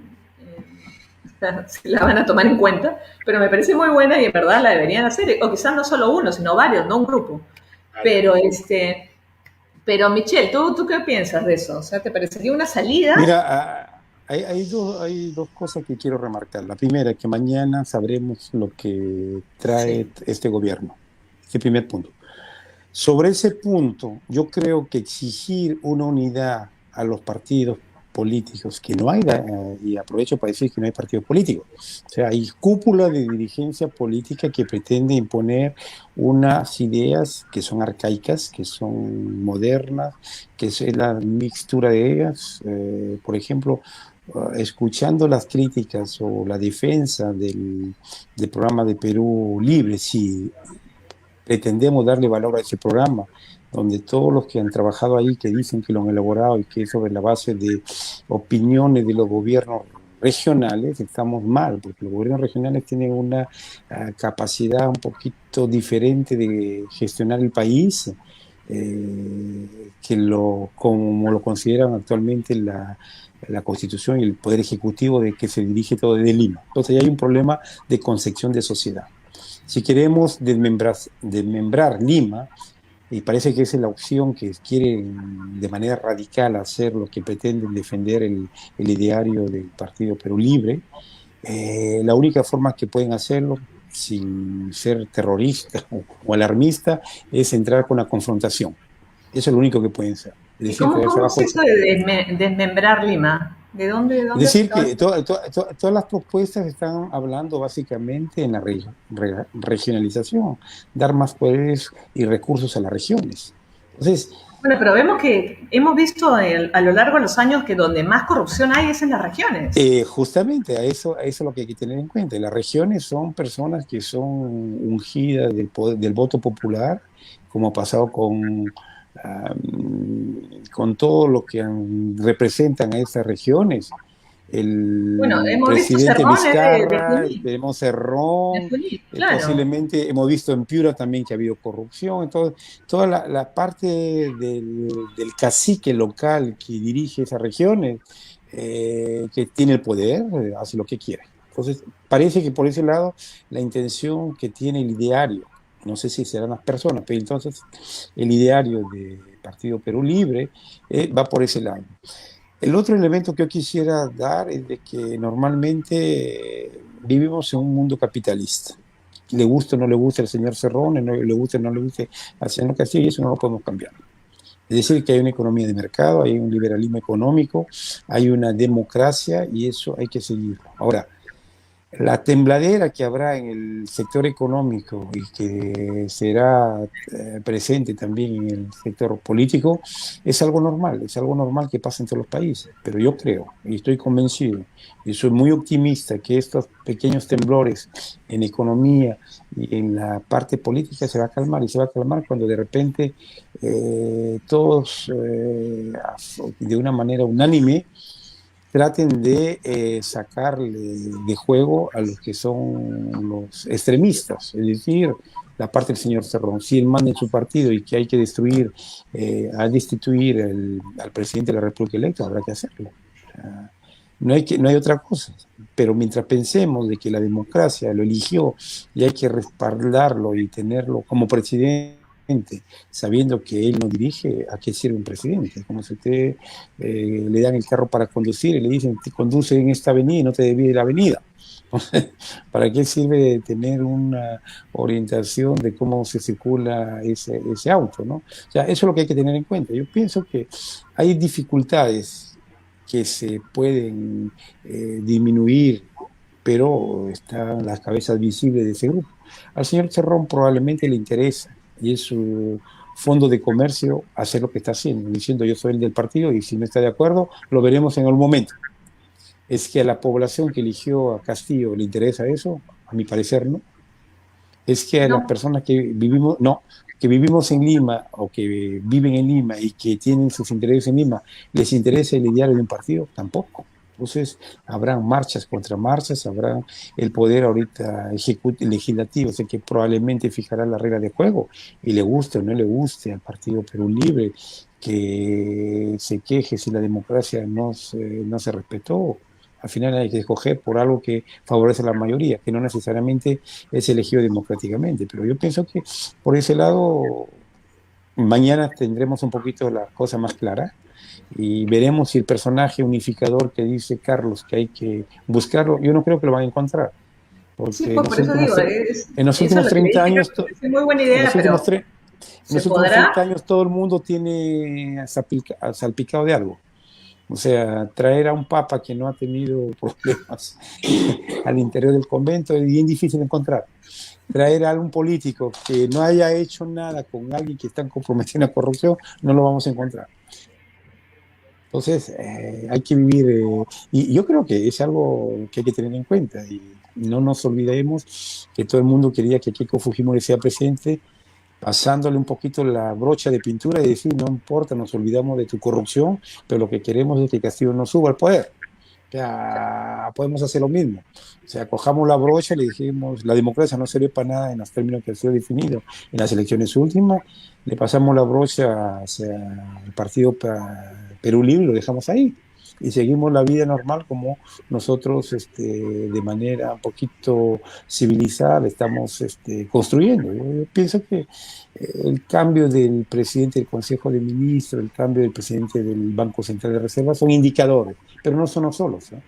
A: si la van a tomar en cuenta, pero me parece muy buena y en verdad la deberían hacer, o quizás no solo uno, sino varios, no un grupo. Pero, pero Michelle, ¿tú qué piensas de eso? O sea, ¿te parecería una salida?
C: Mira, hay dos cosas que quiero remarcar. La primera, que mañana sabremos lo que trae este gobierno. Este primer punto. Sobre ese punto, yo creo que exigir una unidad a los partidos políticos, que no hay, y aprovecho para decir que no hay partidos políticos, o sea, hay cúpula de dirigencia política que pretende imponer unas ideas que son arcaicas, que son modernas, que es la mixtura de ellas. Por ejemplo, escuchando las críticas o la defensa del programa de Perú Libre, si pretendemos darle valor a ese programa, donde todos los que han trabajado ahí, que dicen que lo han elaborado y que es sobre la base de opiniones de los gobiernos regionales, estamos mal, porque los gobiernos regionales tienen una capacidad un poquito diferente de gestionar el país, como lo consideran actualmente la Constitución y el Poder Ejecutivo, de que se dirige todo desde Lima. Entonces hay un problema de concepción de sociedad. Si queremos desmembrar Lima, y parece que esa es la opción que quieren de manera radical hacer los que pretenden defender el ideario del Partido Perú Libre, la única forma que pueden hacerlo, sin ser terrorista o alarmista, es entrar con la confrontación. Eso es lo único que pueden hacer. Es decir,
A: ¿Cómo es eso de desmembrar Lima? ¿De dónde
C: es decir, que todas las propuestas están hablando básicamente en la regionalización, dar más poderes y recursos a las regiones. Entonces,
A: bueno, pero hemos visto a lo largo de los años que donde más corrupción hay es en las regiones.
C: Justamente, a eso es lo que hay que tener en cuenta. Las regiones son personas que son ungidas del voto popular, como ha pasado con todo lo que representan a esas regiones.
A: Bueno,
C: el
A: hemos visto
C: presidente
A: Cerrón de
C: Vizcarra,
A: Junín,
C: esperemos
A: de
C: Cerrón,
A: Junín, claro.
C: posiblemente hemos visto en Piura también que ha habido corrupción, entonces toda la parte del cacique local que dirige esas regiones, que tiene el poder, hace lo que quiere. Entonces, parece que por ese lado la intención que tiene el ideario, no sé si serán las personas, pero entonces el ideario del Partido Perú Libre va por ese lado. El otro elemento que yo quisiera dar es de que normalmente vivimos en un mundo capitalista. Le guste o no le guste al señor Cerrón, no le guste o no le guste al señor Castillo, y eso no lo podemos cambiar. Es decir, que hay una economía de mercado, hay un liberalismo económico, hay una democracia y eso hay que seguirlo. Ahora, la tembladera que habrá en el sector económico y que será presente también en el sector político es algo normal que pasa en todos los países, pero yo creo y estoy convencido y soy muy optimista que estos pequeños temblores en economía y en la parte política se va a calmar y se va a calmar cuando de repente todos de una manera unánime traten de sacarle de juego a los que son los extremistas, es decir, la parte del señor Cerrón. Si él manda en su partido y que hay que destruir, a destituir al presidente de la República electa, habrá que hacerlo. No hay otra cosa. Pero mientras pensemos de que la democracia lo eligió y hay que respaldarlo y tenerlo como presidente, sabiendo que él no dirige, ¿a qué sirve un presidente? Como si usted le dan el carro para conducir y le dicen, te conduce en esta avenida y no te desvíe de la avenida. ¿Para qué sirve tener una orientación de cómo se circula ese auto, ¿no? O sea, eso es lo que hay que tener en cuenta. Yo pienso que hay dificultades que se pueden disminuir, pero están las cabezas visibles de ese grupo. Al señor Cerrón probablemente le interesa y es su fondo de comercio hacer lo que está haciendo, diciendo yo soy el del partido y si no está de acuerdo lo veremos en algún momento. Es que a la población que eligió a Castillo le interesa eso, a mi parecer no. Es que a las
A: No,
C: personas que vivimos, no, que vivimos en Lima o que viven en Lima y que tienen sus intereses en Lima, les interesa el ideario de un partido, tampoco. Entonces, habrán marchas contra marchas, habrá el poder ahorita legislativo, o sea, que probablemente fijará la regla de juego y le guste o no le guste al Partido Perú Libre que se queje si la democracia no se respetó. Al final hay que escoger por algo que favorece a la mayoría, que no necesariamente es elegido democráticamente. Pero yo pienso que por ese lado mañana tendremos un poquito la cosa más clara y veremos si el personaje unificador que dice Carlos que hay que buscarlo, yo no creo que lo van a encontrar,
A: sí,
C: porque
A: pues por eso digo,
C: en los
A: eso es
C: últimos
A: lo que le
C: 30
A: dije,
C: años,
A: me parece muy buena
C: en
A: idea,
C: los últimos,
A: pero
C: tre- en
A: ¿se
C: los últimos 30
A: podrá?
C: años todo el mundo tiene salpicado de algo. O sea, traer a un papa que no ha tenido problemas al interior del convento es bien difícil de encontrar. Traer a algún político que no haya hecho nada con alguien que está comprometido en la corrupción, no lo vamos a encontrar. Entonces, hay que vivir, y yo creo que es algo que hay que tener en cuenta. Y no nos olvidemos que todo el mundo quería que Keiko Fujimori sea presidente, pasándole un poquito la brocha de pintura y decir, no importa, nos olvidamos de tu corrupción, pero lo que queremos es que Castillo no suba al poder. Ya podemos hacer lo mismo. O sea, cojamos la brocha y le dijimos, la democracia no sirve para nada en los términos que ha sido definido en las elecciones últimas, le pasamos la brocha hacia el partido Perú Libre y lo dejamos ahí. Y seguimos la vida normal como nosotros, de manera un poquito civilizada, estamos construyendo. Yo pienso que el cambio del presidente del Consejo de Ministros, el cambio del presidente del Banco Central de Reserva son indicadores, pero no son los solos, ¿no?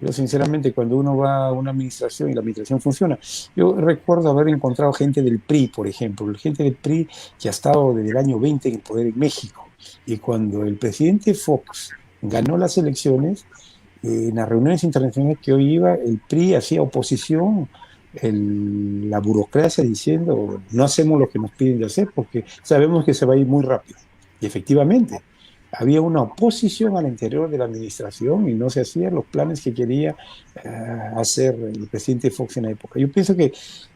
C: Yo sinceramente cuando uno va a una administración y la administración funciona, yo recuerdo haber encontrado gente del PRI, por ejemplo, gente del PRI que ha estado desde el año 20 en el poder en México. Y cuando el presidente Fox ganó las elecciones, en las reuniones internacionales que hoy iba, el PRI hacía oposición, la burocracia diciendo no hacemos lo que nos piden de hacer porque sabemos que se va a ir muy rápido. Y efectivamente, había una oposición al interior de la administración y no se hacían los planes que quería hacer el presidente Fox en la época. Yo pienso que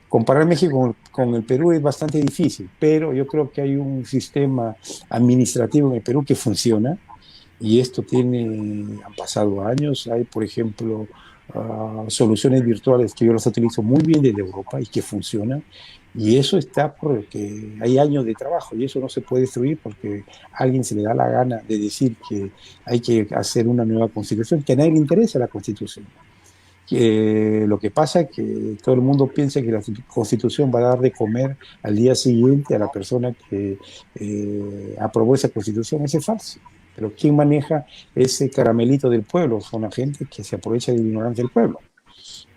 C: comparar México con el Perú es bastante difícil, pero yo creo que hay un sistema administrativo en el Perú que funciona y esto han pasado años. Hay, por ejemplo, soluciones virtuales que yo las utilizo muy bien desde Europa y que funcionan, y eso está porque hay años de trabajo y eso no se puede destruir porque a alguien se le da la gana de decir que hay que hacer una nueva constitución, que a nadie le interesa la constitución. Lo que pasa es que todo el mundo piensa que la constitución va a dar de comer al día siguiente a la persona que aprobó esa constitución. Eso es falso. Pero ¿quién maneja ese caramelito del pueblo? Son la gente que se aprovecha de la ignorancia del pueblo.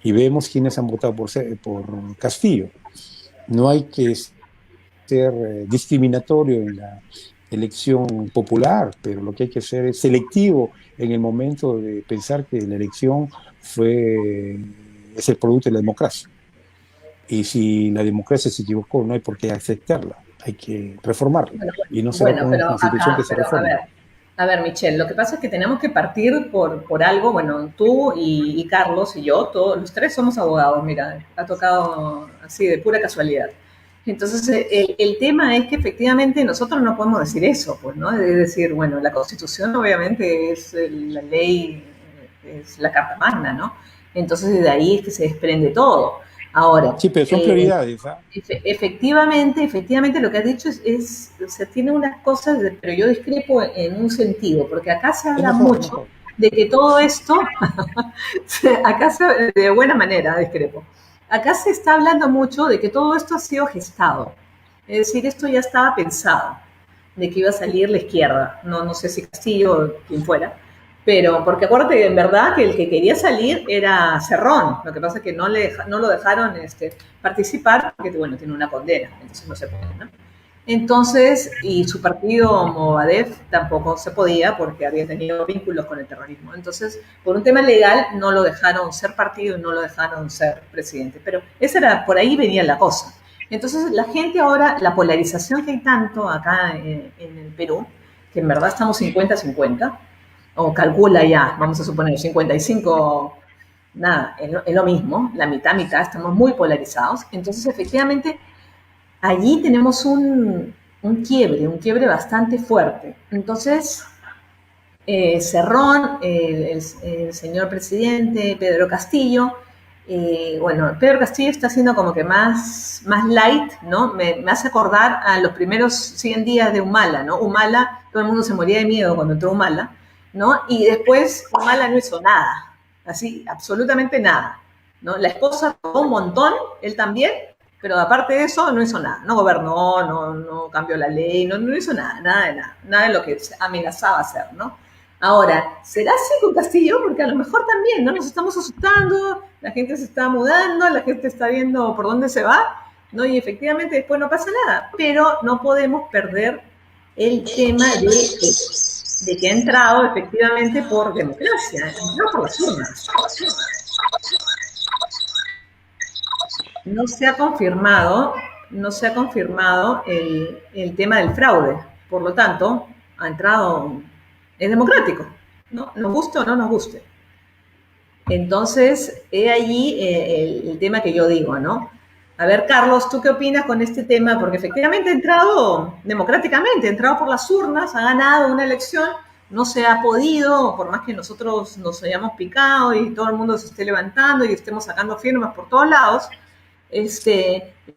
C: Y vemos quiénes han votado por Castillo. No hay que ser discriminatorio en la elección popular, pero lo que hay que ser es selectivo en el momento de pensar que la elección es el producto de la democracia. Y si la democracia se equivocó, no hay por qué aceptarla, hay que reformarla. Y no será con una constitución que se reforme.
A: A ver, Michelle, lo que pasa es que tenemos que partir por algo. Bueno, tú y Carlos y yo, todos los tres somos abogados, mira, ha tocado así de pura casualidad. Entonces, el tema es que efectivamente nosotros no podemos decir eso, pues, ¿no? Es decir, bueno, la Constitución obviamente es la ley, es la Carta Magna, ¿no? Entonces, de ahí es que se desprende todo. Ahora,
C: sí, pero son prioridades.
A: Efectivamente lo que has dicho o sea, tiene unas cosas, pero yo discrepo en un sentido, porque acá se habla mucho de que todo esto, de buena manera discrepo, acá se está hablando mucho de que todo esto ha sido gestado, es decir, esto ya estaba pensado, de que iba a salir la izquierda, no sé si Castillo o quien fuera, pero porque acuérdate que en verdad que el que quería salir era Cerrón, lo que pasa es que no lo dejaron participar porque, bueno, tiene una condena, entonces no se puede, ¿no? Entonces, y su partido Movadef tampoco se podía porque había tenido vínculos con el terrorismo. Entonces, por un tema legal no lo dejaron ser partido y no lo dejaron ser presidente, pero por ahí venía la cosa. Entonces, la gente ahora, la polarización que hay tanto acá en el Perú, que en verdad estamos 50-50, o calcula ya, vamos a suponer 55, nada, es lo mismo, la mitad, estamos muy polarizados. Entonces, efectivamente, allí tenemos un quiebre bastante fuerte. Entonces, Cerrón, el señor presidente Pedro Castillo, bueno, Pedro Castillo está siendo como que más light, ¿no? Me hace acordar a los primeros 100 días de Humala, ¿no? Humala, todo el mundo se moría de miedo cuando entró Humala, ¿no? Y después Humala no hizo nada, así, absolutamente nada, ¿no? La esposa robó un montón, él también, pero aparte de eso no hizo nada, no gobernó, no cambió la ley, no hizo nada de lo que amenazaba hacer, ¿no? Ahora, ¿será así con Castillo? Porque a lo mejor también, ¿no? Nos estamos asustando, la gente se está mudando, la gente está viendo por dónde se va, ¿no? Y efectivamente después no pasa nada, pero no podemos perder el tema de que ha entrado efectivamente por democracia, no por las urnas. No se ha confirmado el tema del fraude, por lo tanto, ha entrado, es democrático, ¿no? Nos guste o no nos guste. Entonces, he allí el tema que yo digo, ¿no? A ver, Carlos, ¿tú qué opinas con este tema? Porque efectivamente ha entrado democráticamente, ha entrado por las urnas, ha ganado una elección, no se ha podido, por más que nosotros nos hayamos picado y todo el mundo se esté levantando y estemos sacando firmas por todos lados,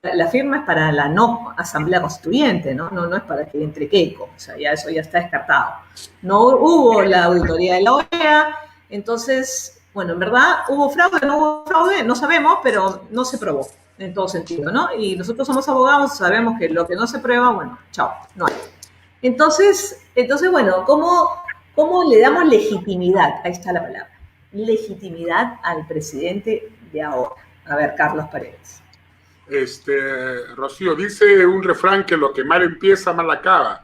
A: la firma es para la no asamblea constituyente, ¿no? No es para que entre Keiko, o sea, ya eso ya está descartado. No hubo la auditoría de la OEA, entonces, bueno, en verdad, ¿hubo fraude? ¿No hubo fraude? No sabemos, pero no se probó en todo sentido, ¿no? Y nosotros somos abogados, sabemos que lo que no se prueba, bueno, chao, no hay. Entonces bueno, ¿cómo le damos legitimidad? Ahí está la palabra. Legitimidad al presidente de ahora. A ver, Carlos Paredes.
B: Rocío, dice un refrán que lo que mal empieza, mal acaba.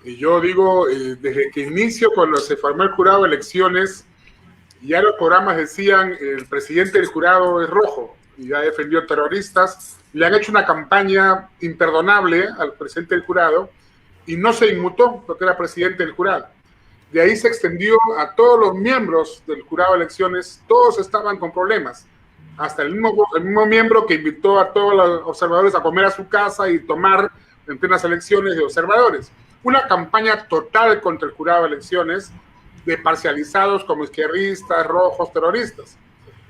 B: Y yo digo, desde que inicio, cuando se formó el jurado de elecciones, ya los programas decían, el presidente del jurado es rojo, y ya defendió terroristas, le han hecho una campaña imperdonable al presidente del jurado, y no se inmutó porque era presidente del jurado. De ahí se extendió a todos los miembros del jurado de elecciones, todos estaban con problemas. Hasta el mismo miembro que invitó a todos los observadores a comer a su casa y tomar en plenas elecciones de observadores. Una campaña total contra el jurado de elecciones de parcializados como izquierdistas, rojos, terroristas.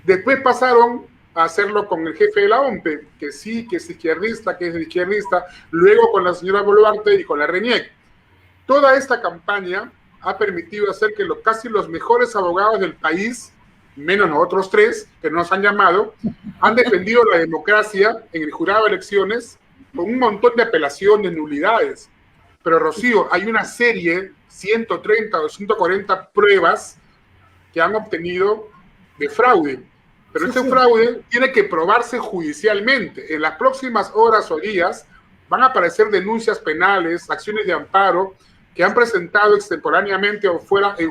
B: Después pasaron a hacerlo con el jefe de la OMPE, que sí, que es izquierdista, que es izquierdista, luego con la señora Boluarte y con la RENIEC. Toda esta campaña ha permitido hacer que casi los mejores abogados del país, menos nosotros tres, que nos han llamado, han defendido la democracia en el jurado de elecciones con un montón de apelaciones, nulidades. Pero, Rocío, hay una serie, 130 o 140 pruebas que han obtenido de fraude. Pero este fraude tiene que probarse judicialmente. En las próximas horas o días van a aparecer denuncias penales, acciones de amparo, que han presentado extemporáneamente o fuera en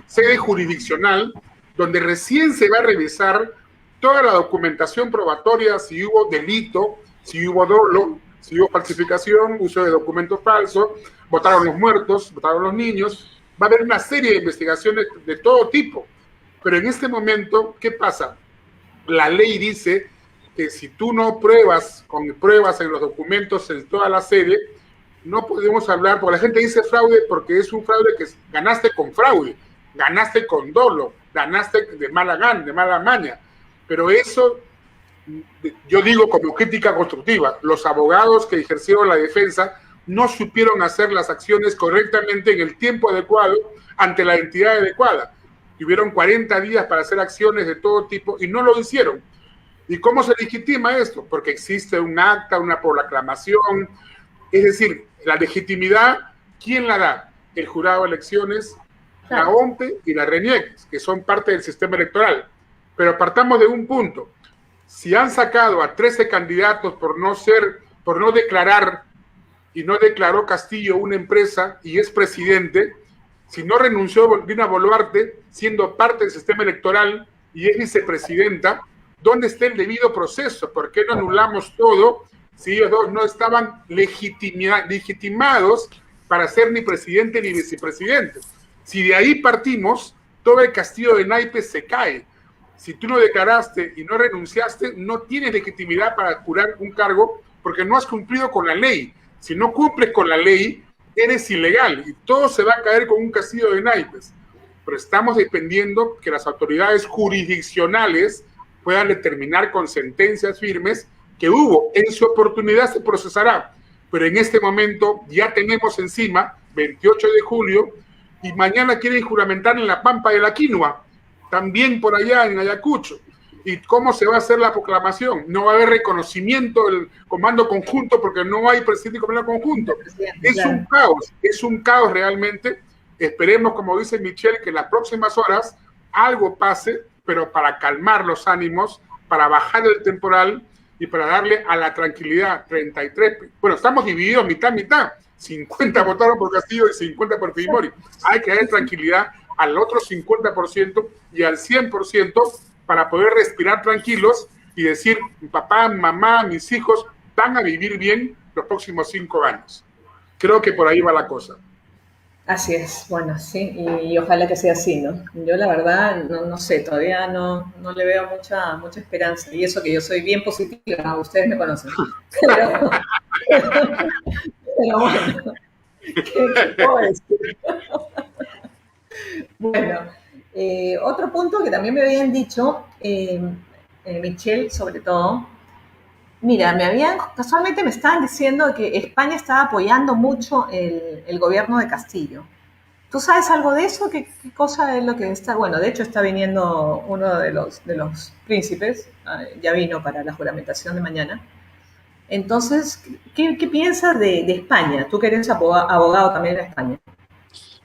B: sede jurisdiccional, donde recién se va a revisar toda la documentación probatoria, si hubo delito, si hubo dolo, si hubo falsificación, uso de documentos falsos, votaron los muertos, votaron los niños. Va a haber una serie de investigaciones de todo tipo. Pero en este momento, ¿qué pasa? La ley dice que si tú no pruebas con pruebas en los documentos en toda la sede, no podemos hablar, porque la gente dice fraude porque es un fraude que ganaste con fraude, ganaste con dolo, ganaste de mala gana, de mala maña. Pero eso, yo digo como crítica constructiva, los abogados que ejercieron la defensa no supieron hacer las acciones correctamente en el tiempo adecuado ante la entidad adecuada. Tuvieron 40 días para hacer acciones de todo tipo y no lo hicieron. ¿Y cómo se legitima esto? Porque existe un acta, una proclamación. Es decir, la legitimidad, ¿quién la da? El jurado de elecciones, la OMPE y la RENIEC, que son parte del sistema electoral. Pero partamos de un punto. Si han sacado a 13 candidatos por no declarar, y no declaró Castillo una empresa y es presidente, si no renunció Dina Boluarte, siendo parte del sistema electoral y es vicepresidenta, ¿dónde está el debido proceso? ¿Por qué no anulamos todo si ellos dos no estaban legitimados para ser ni presidente ni vicepresidente? Si de ahí partimos, todo el castillo de naipes se cae. Si tú no declaraste y no renunciaste, no tienes legitimidad para jurar un cargo porque no has cumplido con la ley. Si no cumples con la ley, eres ilegal y todo se va a caer con un castillo de naipes. Pero estamos dependiendo que las autoridades jurisdiccionales puedan determinar con sentencias firmes que hubo. En su oportunidad se procesará, pero en este momento ya tenemos encima 28 de julio y mañana quieren juramentar en la Pampa de la Quinua, también por allá en Ayacucho. ¿Y cómo se va a hacer la proclamación? No va a haber reconocimiento del comando conjunto porque no hay presidente y comando conjunto. Es un caos realmente. Esperemos, como dice Michelle, que en las próximas horas algo pase, pero para calmar los ánimos, para bajar el temporal y para darle a la tranquilidad. 33, bueno, estamos divididos mitad. 50 votaron por Castillo y 50 por Fujimori. Hay que dar tranquilidad al otro 50% y al 100% para poder respirar tranquilos y decir, mi papá, mamá, mis hijos van a vivir bien los próximos 5 años. Creo que por ahí va la cosa.
A: Así es, bueno, sí, y ojalá que sea así, ¿no? Yo la verdad, no sé, todavía no le veo mucha esperanza, y eso que yo soy bien positiva, ustedes me conocen, pero bueno, ¿qué puedo decir? Bueno, otro punto que también me habían dicho, Michelle sobre todo, mira, casualmente me estaban diciendo que España estaba apoyando mucho el gobierno de Castillo. ¿Tú sabes algo de eso? ¿Qué cosa es lo que está? Bueno, de hecho está viniendo uno de los príncipes, ya vino para la juramentación de mañana. Entonces, ¿qué piensas de España? Tú que eres abogado también de España.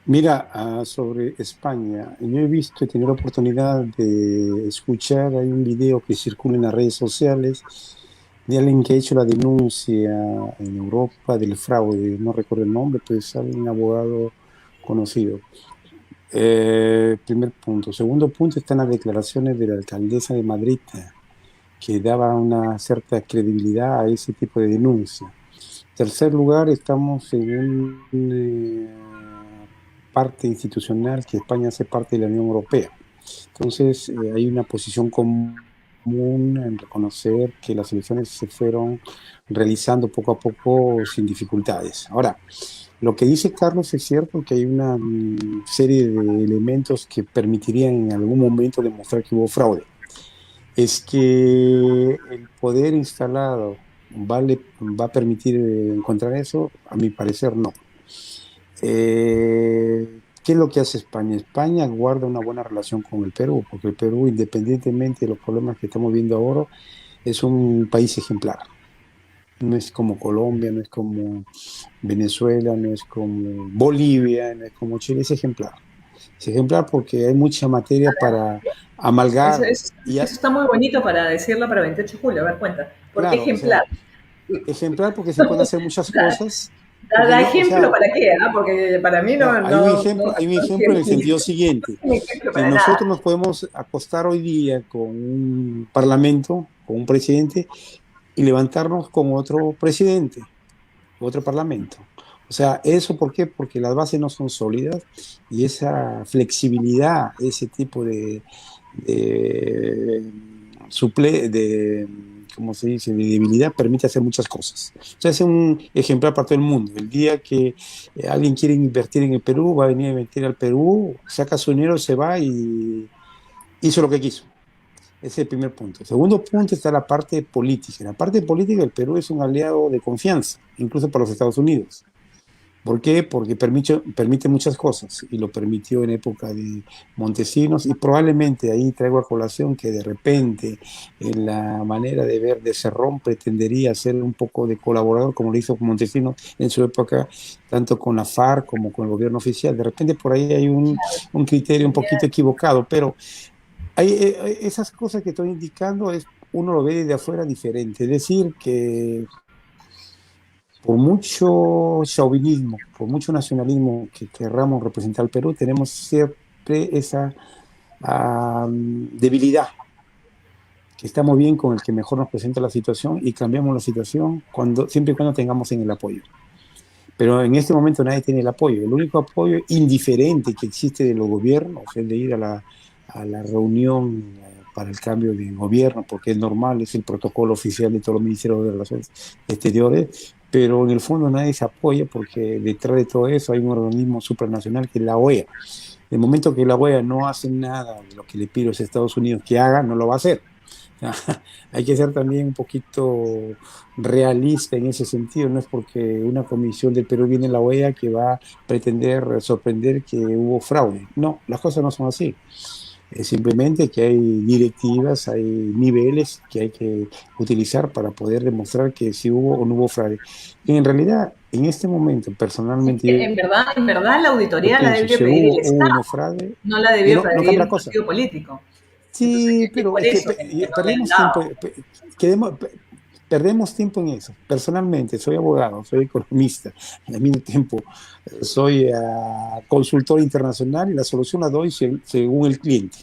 C: Mira, sobre España, yo he tenido la oportunidad de escuchar, hay un video que circula en las redes sociales de alguien que ha hecho la denuncia en Europa del fraude, no recuerdo el nombre, pero es un abogado conocido. Primer punto. Segundo punto están las declaraciones de la alcaldesa de Madrid, que daba una cierta credibilidad a ese tipo de denuncia. Tercer lugar, estamos en una parte institucional que España hace parte de la Unión Europea. Entonces, hay una posición común común en reconocer que las elecciones se fueron realizando poco a poco sin dificultades. Ahora, lo que dice Carlos es cierto, que hay una serie de elementos que permitirían en algún momento demostrar que hubo fraude. Es que el poder instalado va a permitir encontrar eso, a mi parecer no. ¿Qué es lo que hace España? España guarda una buena relación con el Perú, porque el Perú, independientemente de los problemas que estamos viendo ahora, es un país ejemplar. No es como Colombia, no es como Venezuela, no es como Bolivia, no es como Chile, es ejemplar. Es ejemplar porque hay mucha materia para
A: Eso,
C: amalgar.
A: eso, eso está muy bonito para decirlo para 28 de julio. A ver, cuenta. ¿Por qué
C: Claro, o sea,
A: ejemplar?
C: ejemplar porque se pueden hacer muchas cosas.
A: Da,
C: Porque
A: da
C: no, o
A: ejemplo
C: sea,
A: para qué, ¿ah? Porque para mí
C: no,
A: no
C: hay un ejemplo en el sentido siguiente,
A: es ejemplo
C: que
A: para
C: nosotros
A: nada.
C: nos podemos acostar hoy día con un parlamento, con un presidente, y levantarnos con otro presidente, otro parlamento. O sea, ¿eso por qué? Porque las bases no son sólidas y esa flexibilidad, ese tipo de, de ¿cómo se dice?, de debilidad permite hacer muchas cosas. O sea, es un ejemplar para todo el mundo. El día que alguien quiere invertir en el Perú, va a venir a invertir al Perú, saca su dinero, se va y hizo lo que quiso. Ese es el primer punto. El segundo punto está la parte política. En la parte política, el Perú es un aliado de confianza, incluso para los Estados Unidos. ¿Por qué? Porque permite muchas cosas y lo permitió en época de Montesinos y probablemente ahí traigo a colación que de repente en la manera de ver de Cerrón pretendería ser un poco de colaborador como lo hizo Montesinos en su época, tanto con la FARC como con el gobierno oficial. De repente por ahí hay un criterio un poquito equivocado, pero hay, esas cosas que estoy indicando uno lo ve de afuera diferente. Es decir, que por mucho chauvinismo, por mucho nacionalismo que querramos representar al Perú, tenemos siempre esa debilidad, que estamos bien con el que mejor nos presenta la situación y cambiamos la situación siempre y cuando tengamos en el apoyo. Pero en este momento nadie tiene el apoyo. El único apoyo indiferente que existe de los gobiernos es el de ir a la reunión para el cambio de gobierno, porque es normal, es el protocolo oficial de todos los ministerios de Relaciones Exteriores, pero en el fondo nadie se apoya porque detrás de todo eso hay un organismo supranacional que es la OEA. El momento que la OEA no hace nada de lo que le pide a los Estados Unidos que haga, no lo va a hacer. Hay que ser también un poquito realista en ese sentido. No es porque una comisión del Perú viene a la OEA que va a pretender sorprender que hubo fraude. No, las cosas no son así. Es simplemente que hay directivas, hay niveles que hay que utilizar para poder demostrar que si hubo o no hubo fraude. Y en realidad, en este momento,
A: Sí,
C: personalmente,
A: en verdad la
C: yo
A: auditoría la
C: pienso,
A: debió
C: si
A: pedir el
C: hubo o no
A: Estado,
C: fraude,
A: no la
C: y
A: debió
C: no
A: pedir
C: cambia la
A: un
C: cosa.
A: partido político. Entonces
C: Sí,
A: es
C: pero
A: por
C: es que
A: eso que no le han
C: perdemos tiempo,
A: dado.
C: quedemos- perdemos tiempo en eso. Personalmente, soy abogado, soy economista, al mismo tiempo soy consultor internacional y la solución la doy según el cliente.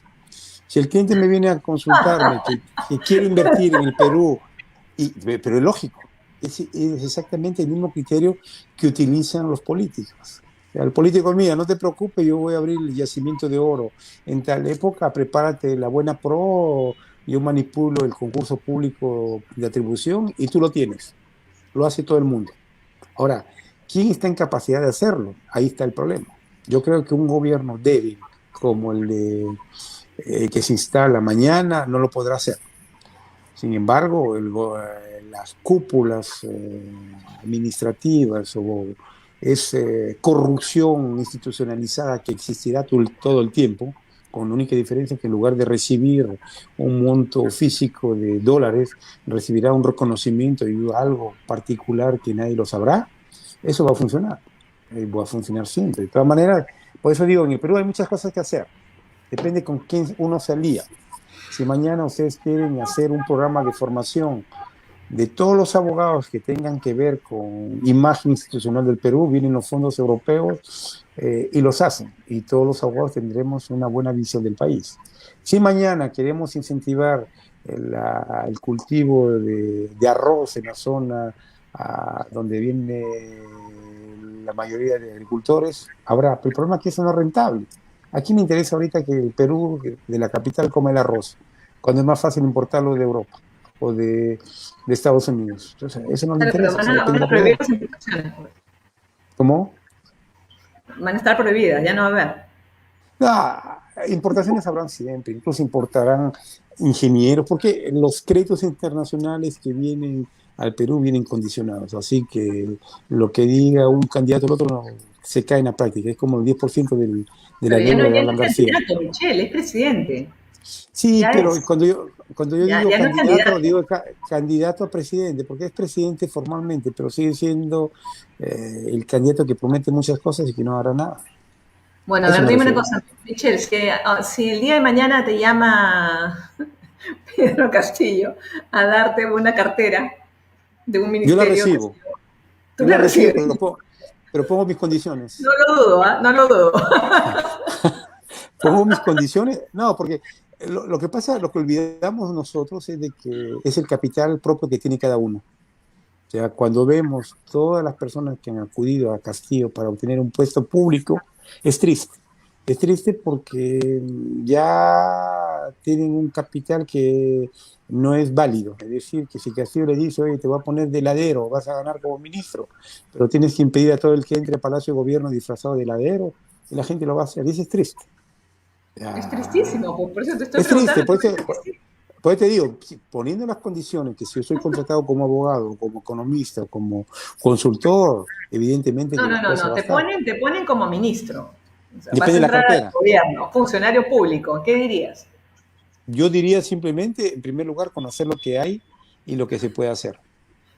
C: Si el cliente me viene a consultarme que quiere invertir en el Perú, pero es lógico, es exactamente el mismo criterio que utilizan los políticos. El político, mira, no te preocupes, yo voy a abrir el yacimiento de oro en tal época, prepárate la buena pro, yo manipulo el concurso público de atribución y tú lo tienes. Lo hace todo el mundo. Ahora, ¿quién está en capacidad de hacerlo? Ahí está el problema. Yo creo que un gobierno débil como el de que se instala mañana no lo podrá hacer. Sin embargo, las cúpulas administrativas o esa corrupción institucionalizada que existirá todo el tiempo, con la única diferencia que en lugar de recibir un monto físico de dólares, recibirá un reconocimiento y algo particular que nadie lo sabrá, eso va a funcionar. Va a funcionar siempre. De todas maneras, por eso digo, en el Perú hay muchas cosas que hacer. Depende con quién uno se alía. Si mañana ustedes quieren hacer un programa de formación de todos los abogados que tengan que ver con imagen institucional del Perú, vienen los fondos europeos y los hacen. Y todos los abogados tendremos una buena visión del país. Si mañana queremos incentivar el cultivo de arroz en la zona donde viene la mayoría de agricultores, habrá. Pero el problema es que eso no es rentable. Aquí me interesa ahorita que el Perú, de la capital, coma el arroz. cuando es más fácil importarlo de Europa o de Estados Unidos. Entonces, eso no le
A: Claro, pero
C: interesa.
A: van a prohibir las importaciones.
C: ¿Cómo?
A: Van a estar prohibidas, ya no va a haber.
C: Importaciones habrán siempre, incluso importarán ingenieros, porque los créditos internacionales que vienen al Perú vienen condicionados, así que lo que diga un candidato al otro no, se cae en la práctica, es como el 10% de la
A: Pero
C: deuda de
A: ya no
C: Alan
A: es
C: García.
A: candidato, Michelle, es presidente.
C: Sí,
A: Ya
C: pero
A: es.
C: cuando yo
A: Ya,
C: digo
A: ya no es
C: candidato,
A: candidato.
C: digo candidato a presidente, porque es presidente formalmente, pero sigue siendo el candidato que promete muchas cosas y que no hará nada.
A: Bueno,
C: A
A: a
C: eso
A: ver,
C: me
A: dime una
C: refiero.
A: cosa, Michelle, si el día de mañana te llama Pedro Castillo a darte una cartera de un
C: Yo la
A: ministerio,
C: recibo,
A: tú
C: yo
A: la
C: la recibo,
A: recibes.
C: pero pongo mis
A: No
C: condiciones.
A: lo dudo, ¿ah? No lo dudo.
C: Pongo mis condiciones, no, porque lo que pasa, lo que olvidamos nosotros es de que es el capital propio que tiene cada uno. O sea, cuando vemos todas las personas que han acudido a Castillo para obtener un puesto público, es triste. Es triste porque ya tienen un capital que no es válido. Es decir, que si Castillo le dice, oye, te voy a poner de heladero, vas a ganar como ministro, pero tienes que impedir a todo el que entre a Palacio de Gobierno disfrazado de heladero, y la gente lo va a hacer. Eso es triste.
A: Es
C: Ya.
A: tristísimo, pues, por eso te estoy
C: Es triste,
A: preguntando.
C: por eso te digo, poniendo las condiciones que si yo soy contratado como abogado, como economista, como consultor, evidentemente
A: No,
C: que
A: no,
C: la
A: no,
C: cosa
A: no,
C: va a estar.
A: te ponen como ministro. O sea, vas
C: Depende
A: a
C: de la
A: entrar al
C: cartera.
A: gobierno, funcionario público, ¿qué dirías?
C: Yo diría simplemente, en primer lugar, conocer lo que hay y lo que se puede hacer.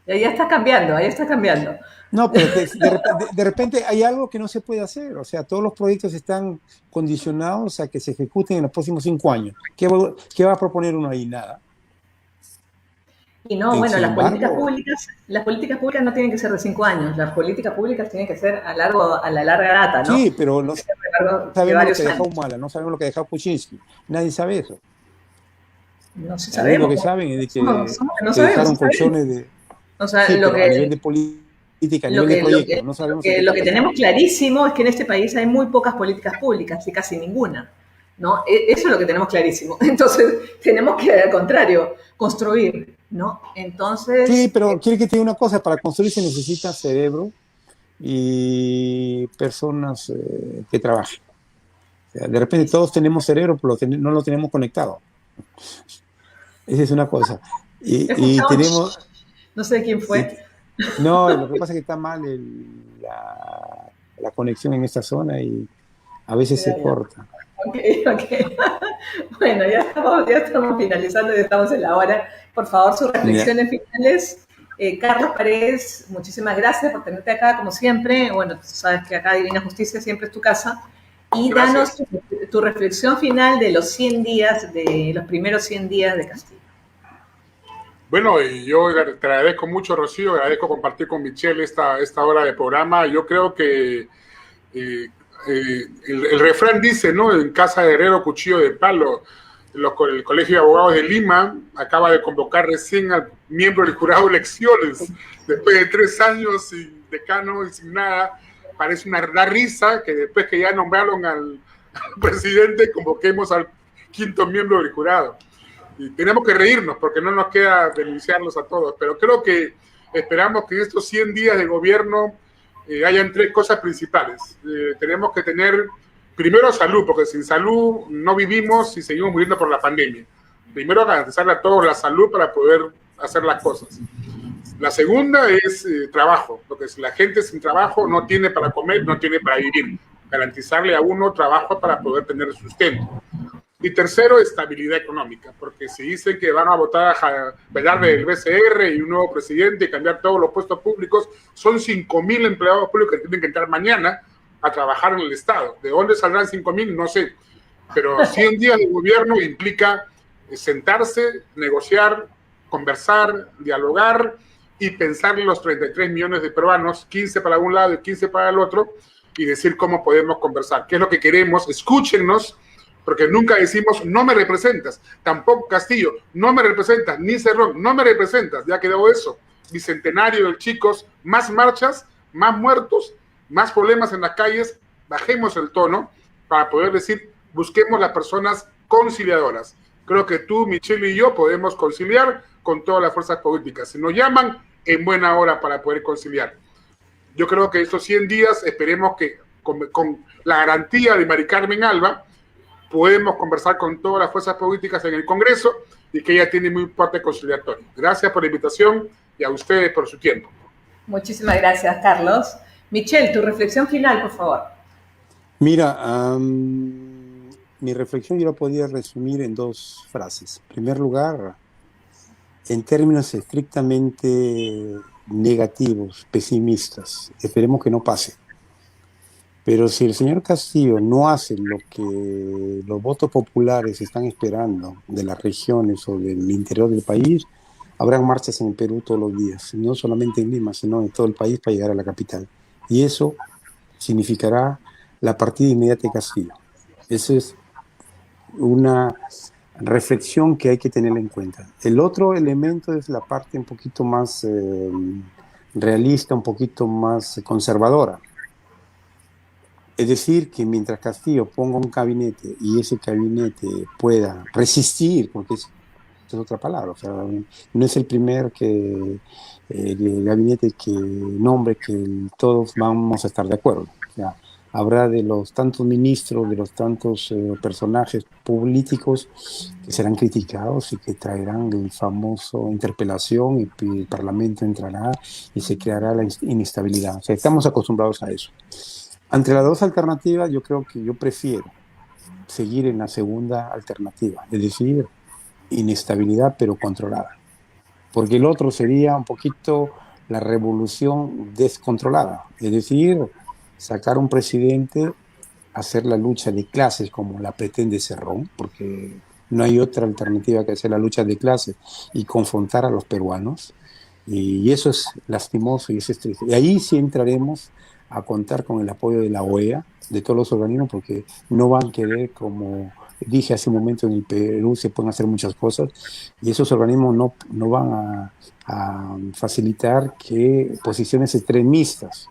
A: Y ahí ya está cambiando, ahí está cambiando.
C: No, pero de repente hay algo que no se puede hacer. O sea, todos los proyectos están condicionados a que se ejecuten en los próximos 5 años. ¿Qué va a proponer uno ahí? Nada.
A: Y no, bueno,
C: Sin embargo,
A: las políticas públicas no tienen que ser de 5 años, las políticas públicas tienen que ser a la larga data, ¿no?
C: sí, pero no
A: Tienen que ser a lo largo de
C: sabemos lo que
A: varios
C: dejó
A: años.
C: Humala, no sabemos lo que dejó Kuczynski. Nadie sabe eso.
A: No sé,
C: Lo único
A: sabemos.
C: que saben es de
A: Somos que no
C: que
A: sabemos, sí
C: dejaron
A: sabemos.
C: colchones de...
A: O sea,
C: Sí, pero a nivel de política, a
A: lo
C: nivel de
A: que, lo
C: proyectos,
A: que,
C: no
A: lo
C: sabemos en
A: que,
C: qué
A: lo que
C: país.
A: tenemos clarísimo es que en este país hay muy pocas políticas públicas y casi ninguna, ¿no? Eso es lo que tenemos clarísimo. Entonces, tenemos que, al contrario, construir, ¿no?
C: Sí,
A: Entonces,
C: pero quiere que te diga una cosa, para construir se necesita cerebro y personas que trabajen. O sea, de repente todos tenemos cerebro, pero no lo tenemos conectado. Esa es una cosa.
A: he
C: Y
A: escuchado,
C: tenemos...
A: no sé quién
C: y-
A: fue.
C: no, lo que pasa es que está mal la conexión en esta zona y a veces
A: Ya,
C: se
A: ya.
C: corta.
A: Ok, ok. Bueno, ya estamos finalizando, ya estamos en la hora. Por favor, sus
C: Ya.
A: reflexiones finales. Carlos Paredes, muchísimas gracias por tenerte acá, como siempre. Bueno, tú sabes que acá Divina Justicia siempre es tu casa. Y danos
B: Gracias.
A: tu reflexión final de los 100 días, de los primeros 100 días de Castillo.
B: Bueno, y yo te agradezco mucho, Rocío, agradezco compartir con Michelle esta hora de programa. Yo creo que el refrán dice, ¿no? En casa de herrero, cuchillo de palo. El Colegio de Abogados de Lima acaba de convocar recién al miembro del jurado de elecciones, después de 3 años sin decano y sin nada. Parece una risa que después que ya nombraron al presidente, convoquemos al 5.º miembro del jurado. Y tenemos que reírnos porque no nos queda denunciarlos a todos, pero creo que esperamos que en estos 100 días de gobierno hayan 3 cosas principales. Tenemos que tener primero salud, porque sin salud no vivimos y seguimos muriendo por la pandemia. Primero garantizarle a todos la salud para poder hacer las cosas. La segunda es trabajo, porque si la gente sin trabajo no tiene para comer, no tiene para vivir. Garantizarle a uno trabajo para poder tener sustento. Y tercero, estabilidad económica, porque si dicen que van a votar a velarle el BCR y un nuevo presidente y cambiar todos los puestos públicos, son 5.000 empleados públicos que tienen que entrar mañana a trabajar en el Estado. ¿De dónde saldrán 5.000? No sé. Pero 100 días de gobierno implica sentarse, negociar, conversar, dialogar y pensar en los 33 millones de peruanos, 15 para un lado y 15 para el otro, y decir cómo podemos conversar, qué es lo que queremos, escúchennos, porque nunca decimos, no me representas, tampoco Castillo, no me representas, ni Cerrón, no me representas, ya quedó eso. Bicentenario del Chicos, más marchas, más muertos, más problemas en las calles, bajemos el tono para poder decir, busquemos las personas conciliadoras. Creo que tú, Michelle y yo podemos conciliar con todas las fuerzas políticas. Si nos llaman, en buena hora para poder conciliar. Yo creo que estos 100 días, esperemos que con la garantía de Mari Carmen Alba, podemos conversar con todas las fuerzas políticas en el Congreso y que ella tiene muy parte conciliatoria. Gracias por la invitación y a ustedes por su tiempo.
A: Muchísimas gracias, Carlos. Michelle, tu reflexión final, por favor.
C: Mira, mi reflexión yo la podría resumir en dos frases. En primer lugar, en términos estrictamente negativos, pesimistas, esperemos que no pase. Pero si el señor Castillo no hace lo que los votos populares están esperando de las regiones o del interior del país, habrán marchas en el Perú todos los días, no solamente en Lima, sino en todo el país para llegar a la capital. Y eso significará la partida inmediata de Castillo. Esa es una reflexión que hay que tener en cuenta. El otro elemento es la parte un poquito más realista, un poquito más conservadora. Es decir, que mientras Castillo ponga un gabinete y ese gabinete pueda resistir, porque es otra palabra, o sea, no es el primer el gabinete que nombre que todos vamos a estar de acuerdo. O sea, habrá de los tantos ministros, de los tantos personajes políticos que serán criticados y que traerán el famoso interpelación y el Parlamento entrará y se creará la inestabilidad. O sea, estamos acostumbrados a eso. Entre las dos alternativas, yo creo que yo prefiero seguir en la segunda alternativa, es decir, inestabilidad pero controlada. Porque el otro sería un poquito la revolución descontrolada, es decir, sacar un presidente, hacer la lucha de clases como la pretende Cerrón, porque no hay otra alternativa que hacer la lucha de clases y confrontar a los peruanos. Y eso es lastimoso y eso es triste. Y ahí sí entraremos a contar con el apoyo de la OEA, de todos los organismos, porque no van a querer, como dije hace un momento, en el Perú se pueden hacer muchas cosas y esos organismos no van a facilitar que posiciones extremistas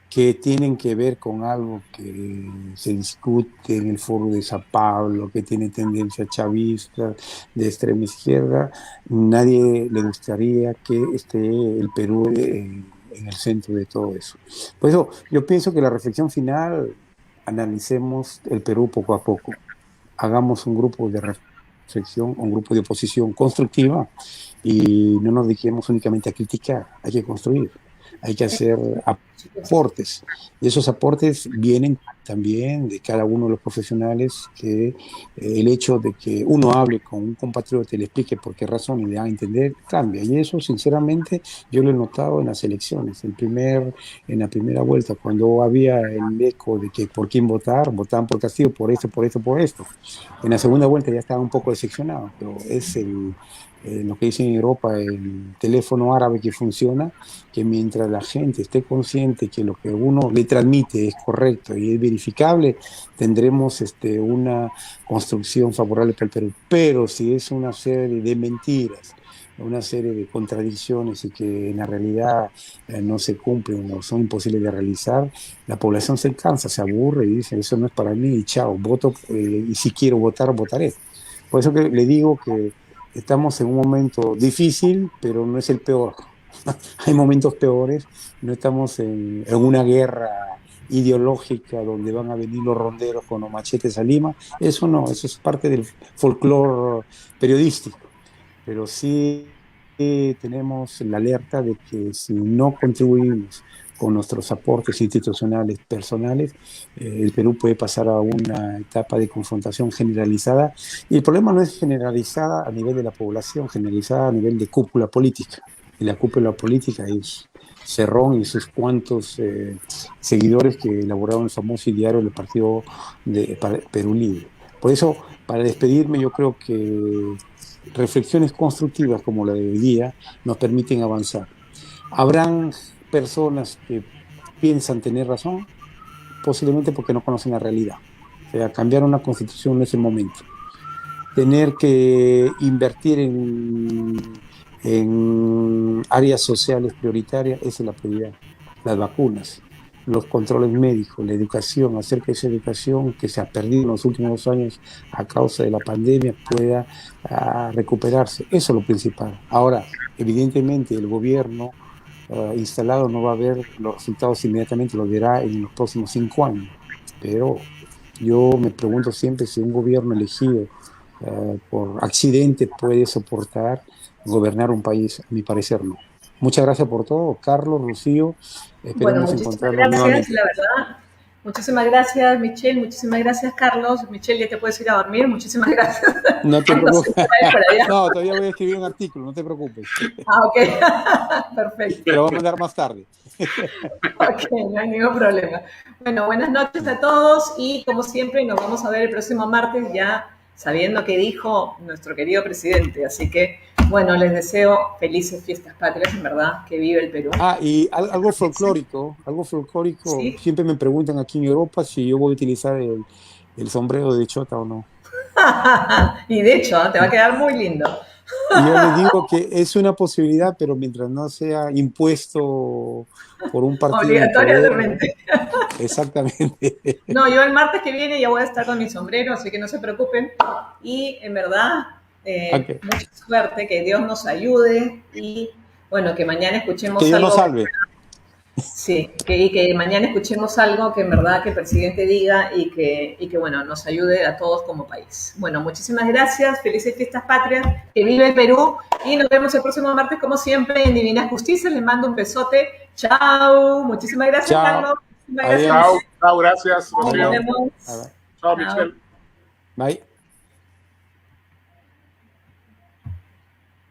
C: que tienen que ver con algo que se discute en el foro de Sao Paulo, que tiene tendencia chavista, de extrema izquierda, nadie le gustaría que esté el Perú en el centro de todo eso. Por eso yo pienso que la reflexión final, analicemos el Perú poco a poco, hagamos un grupo de reflexión, un grupo de oposición constructiva y no nos dediquemos únicamente a criticar, hay que construir. Hay que hacer aportes. Y esos aportes vienen también de cada uno de los profesionales, que el hecho de que uno hable con un compatriota y le explique por qué razón y le haga entender, cambia. Y eso, sinceramente, yo lo he notado en las elecciones. En la primera vuelta, cuando había el eco de que por quién votar, votaban por Castillo, por esto, por esto, por esto. En la segunda vuelta ya estaba un poco decepcionado, pero es lo que dicen en Europa, el teléfono árabe que funciona, que mientras la gente esté consciente que lo que uno le transmite es correcto y es verificable, tendremos una construcción favorable para el Perú. Pero si es una serie de mentiras, una serie de contradicciones y que en la realidad no se cumplen o son imposibles de realizar, la población se cansa, se aburre y dice, eso no es para mí y chao, voto, y si quiero votar, votaré. Por eso que le digo que estamos en un momento difícil, pero no es el peor. Hay momentos peores, no estamos en una guerra ideológica donde van a venir los ronderos con los machetes a Lima. Eso no, eso es parte del folclore periodístico. Pero sí tenemos la alerta de que si no contribuimos con nuestros aportes institucionales, personales, el Perú puede pasar a una etapa de confrontación generalizada. Y el problema no es generalizada a nivel de la población, generalizada a nivel de cúpula política. Y la cúpula política es Cerrón y sus cuantos seguidores que elaboraron el famoso diario del Partido de Perú Libre. Por eso, para despedirme, yo creo que reflexiones constructivas como la de hoy día nos permiten avanzar. Habrán personas que piensan tener razón, posiblemente porque no conocen la realidad. O sea, cambiar una constitución no es el momento. Tener que invertir en áreas sociales prioritarias, esa es la prioridad. Las vacunas. los controles médicos, la educación, hacer que esa educación que se ha perdido en los últimos 2 años a causa de la pandemia pueda recuperarse. Eso es lo principal. Ahora, evidentemente, el gobierno instalado no va a ver los resultados inmediatamente, lo verá en los próximos 5 años. Pero yo me pregunto siempre si un gobierno elegido por accidente puede soportar gobernar un país. A mi parecer no. Muchas gracias por todo, Carlos, Rocío.
A: Bueno,
C: Esperemos
A: muchísimas
C: encontrarnos
A: gracias,
C: nuevamente.
A: la verdad. Muchísimas gracias, Michelle. Muchísimas gracias, Carlos. Michelle, ya te puedes ir a dormir. Muchísimas gracias.
C: No te
A: No sé
C: preocupes.
A: qué hay por allá.
C: No, todavía voy a escribir un artículo, no te preocupes.
A: Ok. Perfecto.
C: Te lo voy a mandar más tarde.
A: Ok, no hay ningún problema. Bueno, buenas noches a todos y como siempre nos vamos a ver el próximo martes ya sabiendo qué dijo nuestro querido presidente. Así que, bueno, les deseo felices fiestas patrias, en verdad, que vive el Perú.
C: Y algo folclórico,
A: Sí.
C: siempre me preguntan aquí en Europa si yo voy a utilizar el sombrero de chota o no.
A: Y de hecho, te va a quedar muy lindo.
C: Y yo les digo que es una posibilidad, pero mientras no sea impuesto por un partido en el poder,
A: Obligatoriamente.
C: exactamente.
A: No, yo el martes que viene ya voy a estar con mi sombrero, así que no se preocupen. Y en verdad,
C: Ok.
A: mucha suerte, que Dios nos ayude y bueno, que mañana
C: Que
A: escuchemos
C: Dios nos
A: algo.
C: salve.
A: Sí, que mañana escuchemos algo que en verdad que el presidente diga y que bueno, nos ayude a todos como país. Bueno, muchísimas gracias, felices fiestas patrias, que vive el Perú y nos vemos el próximo martes como siempre en Divina Justicia. Les mando un besote. Chao. Muchísimas gracias,
C: Chao.
A: Carlos. Muchísimas
C: Adiós.
A: gracias.
B: Chao, chao, gracias,
A: Nos
B: Rocío.
A: vemos.
C: Bye.
B: Chao,
A: Chao.
B: Michelle.
C: Bye.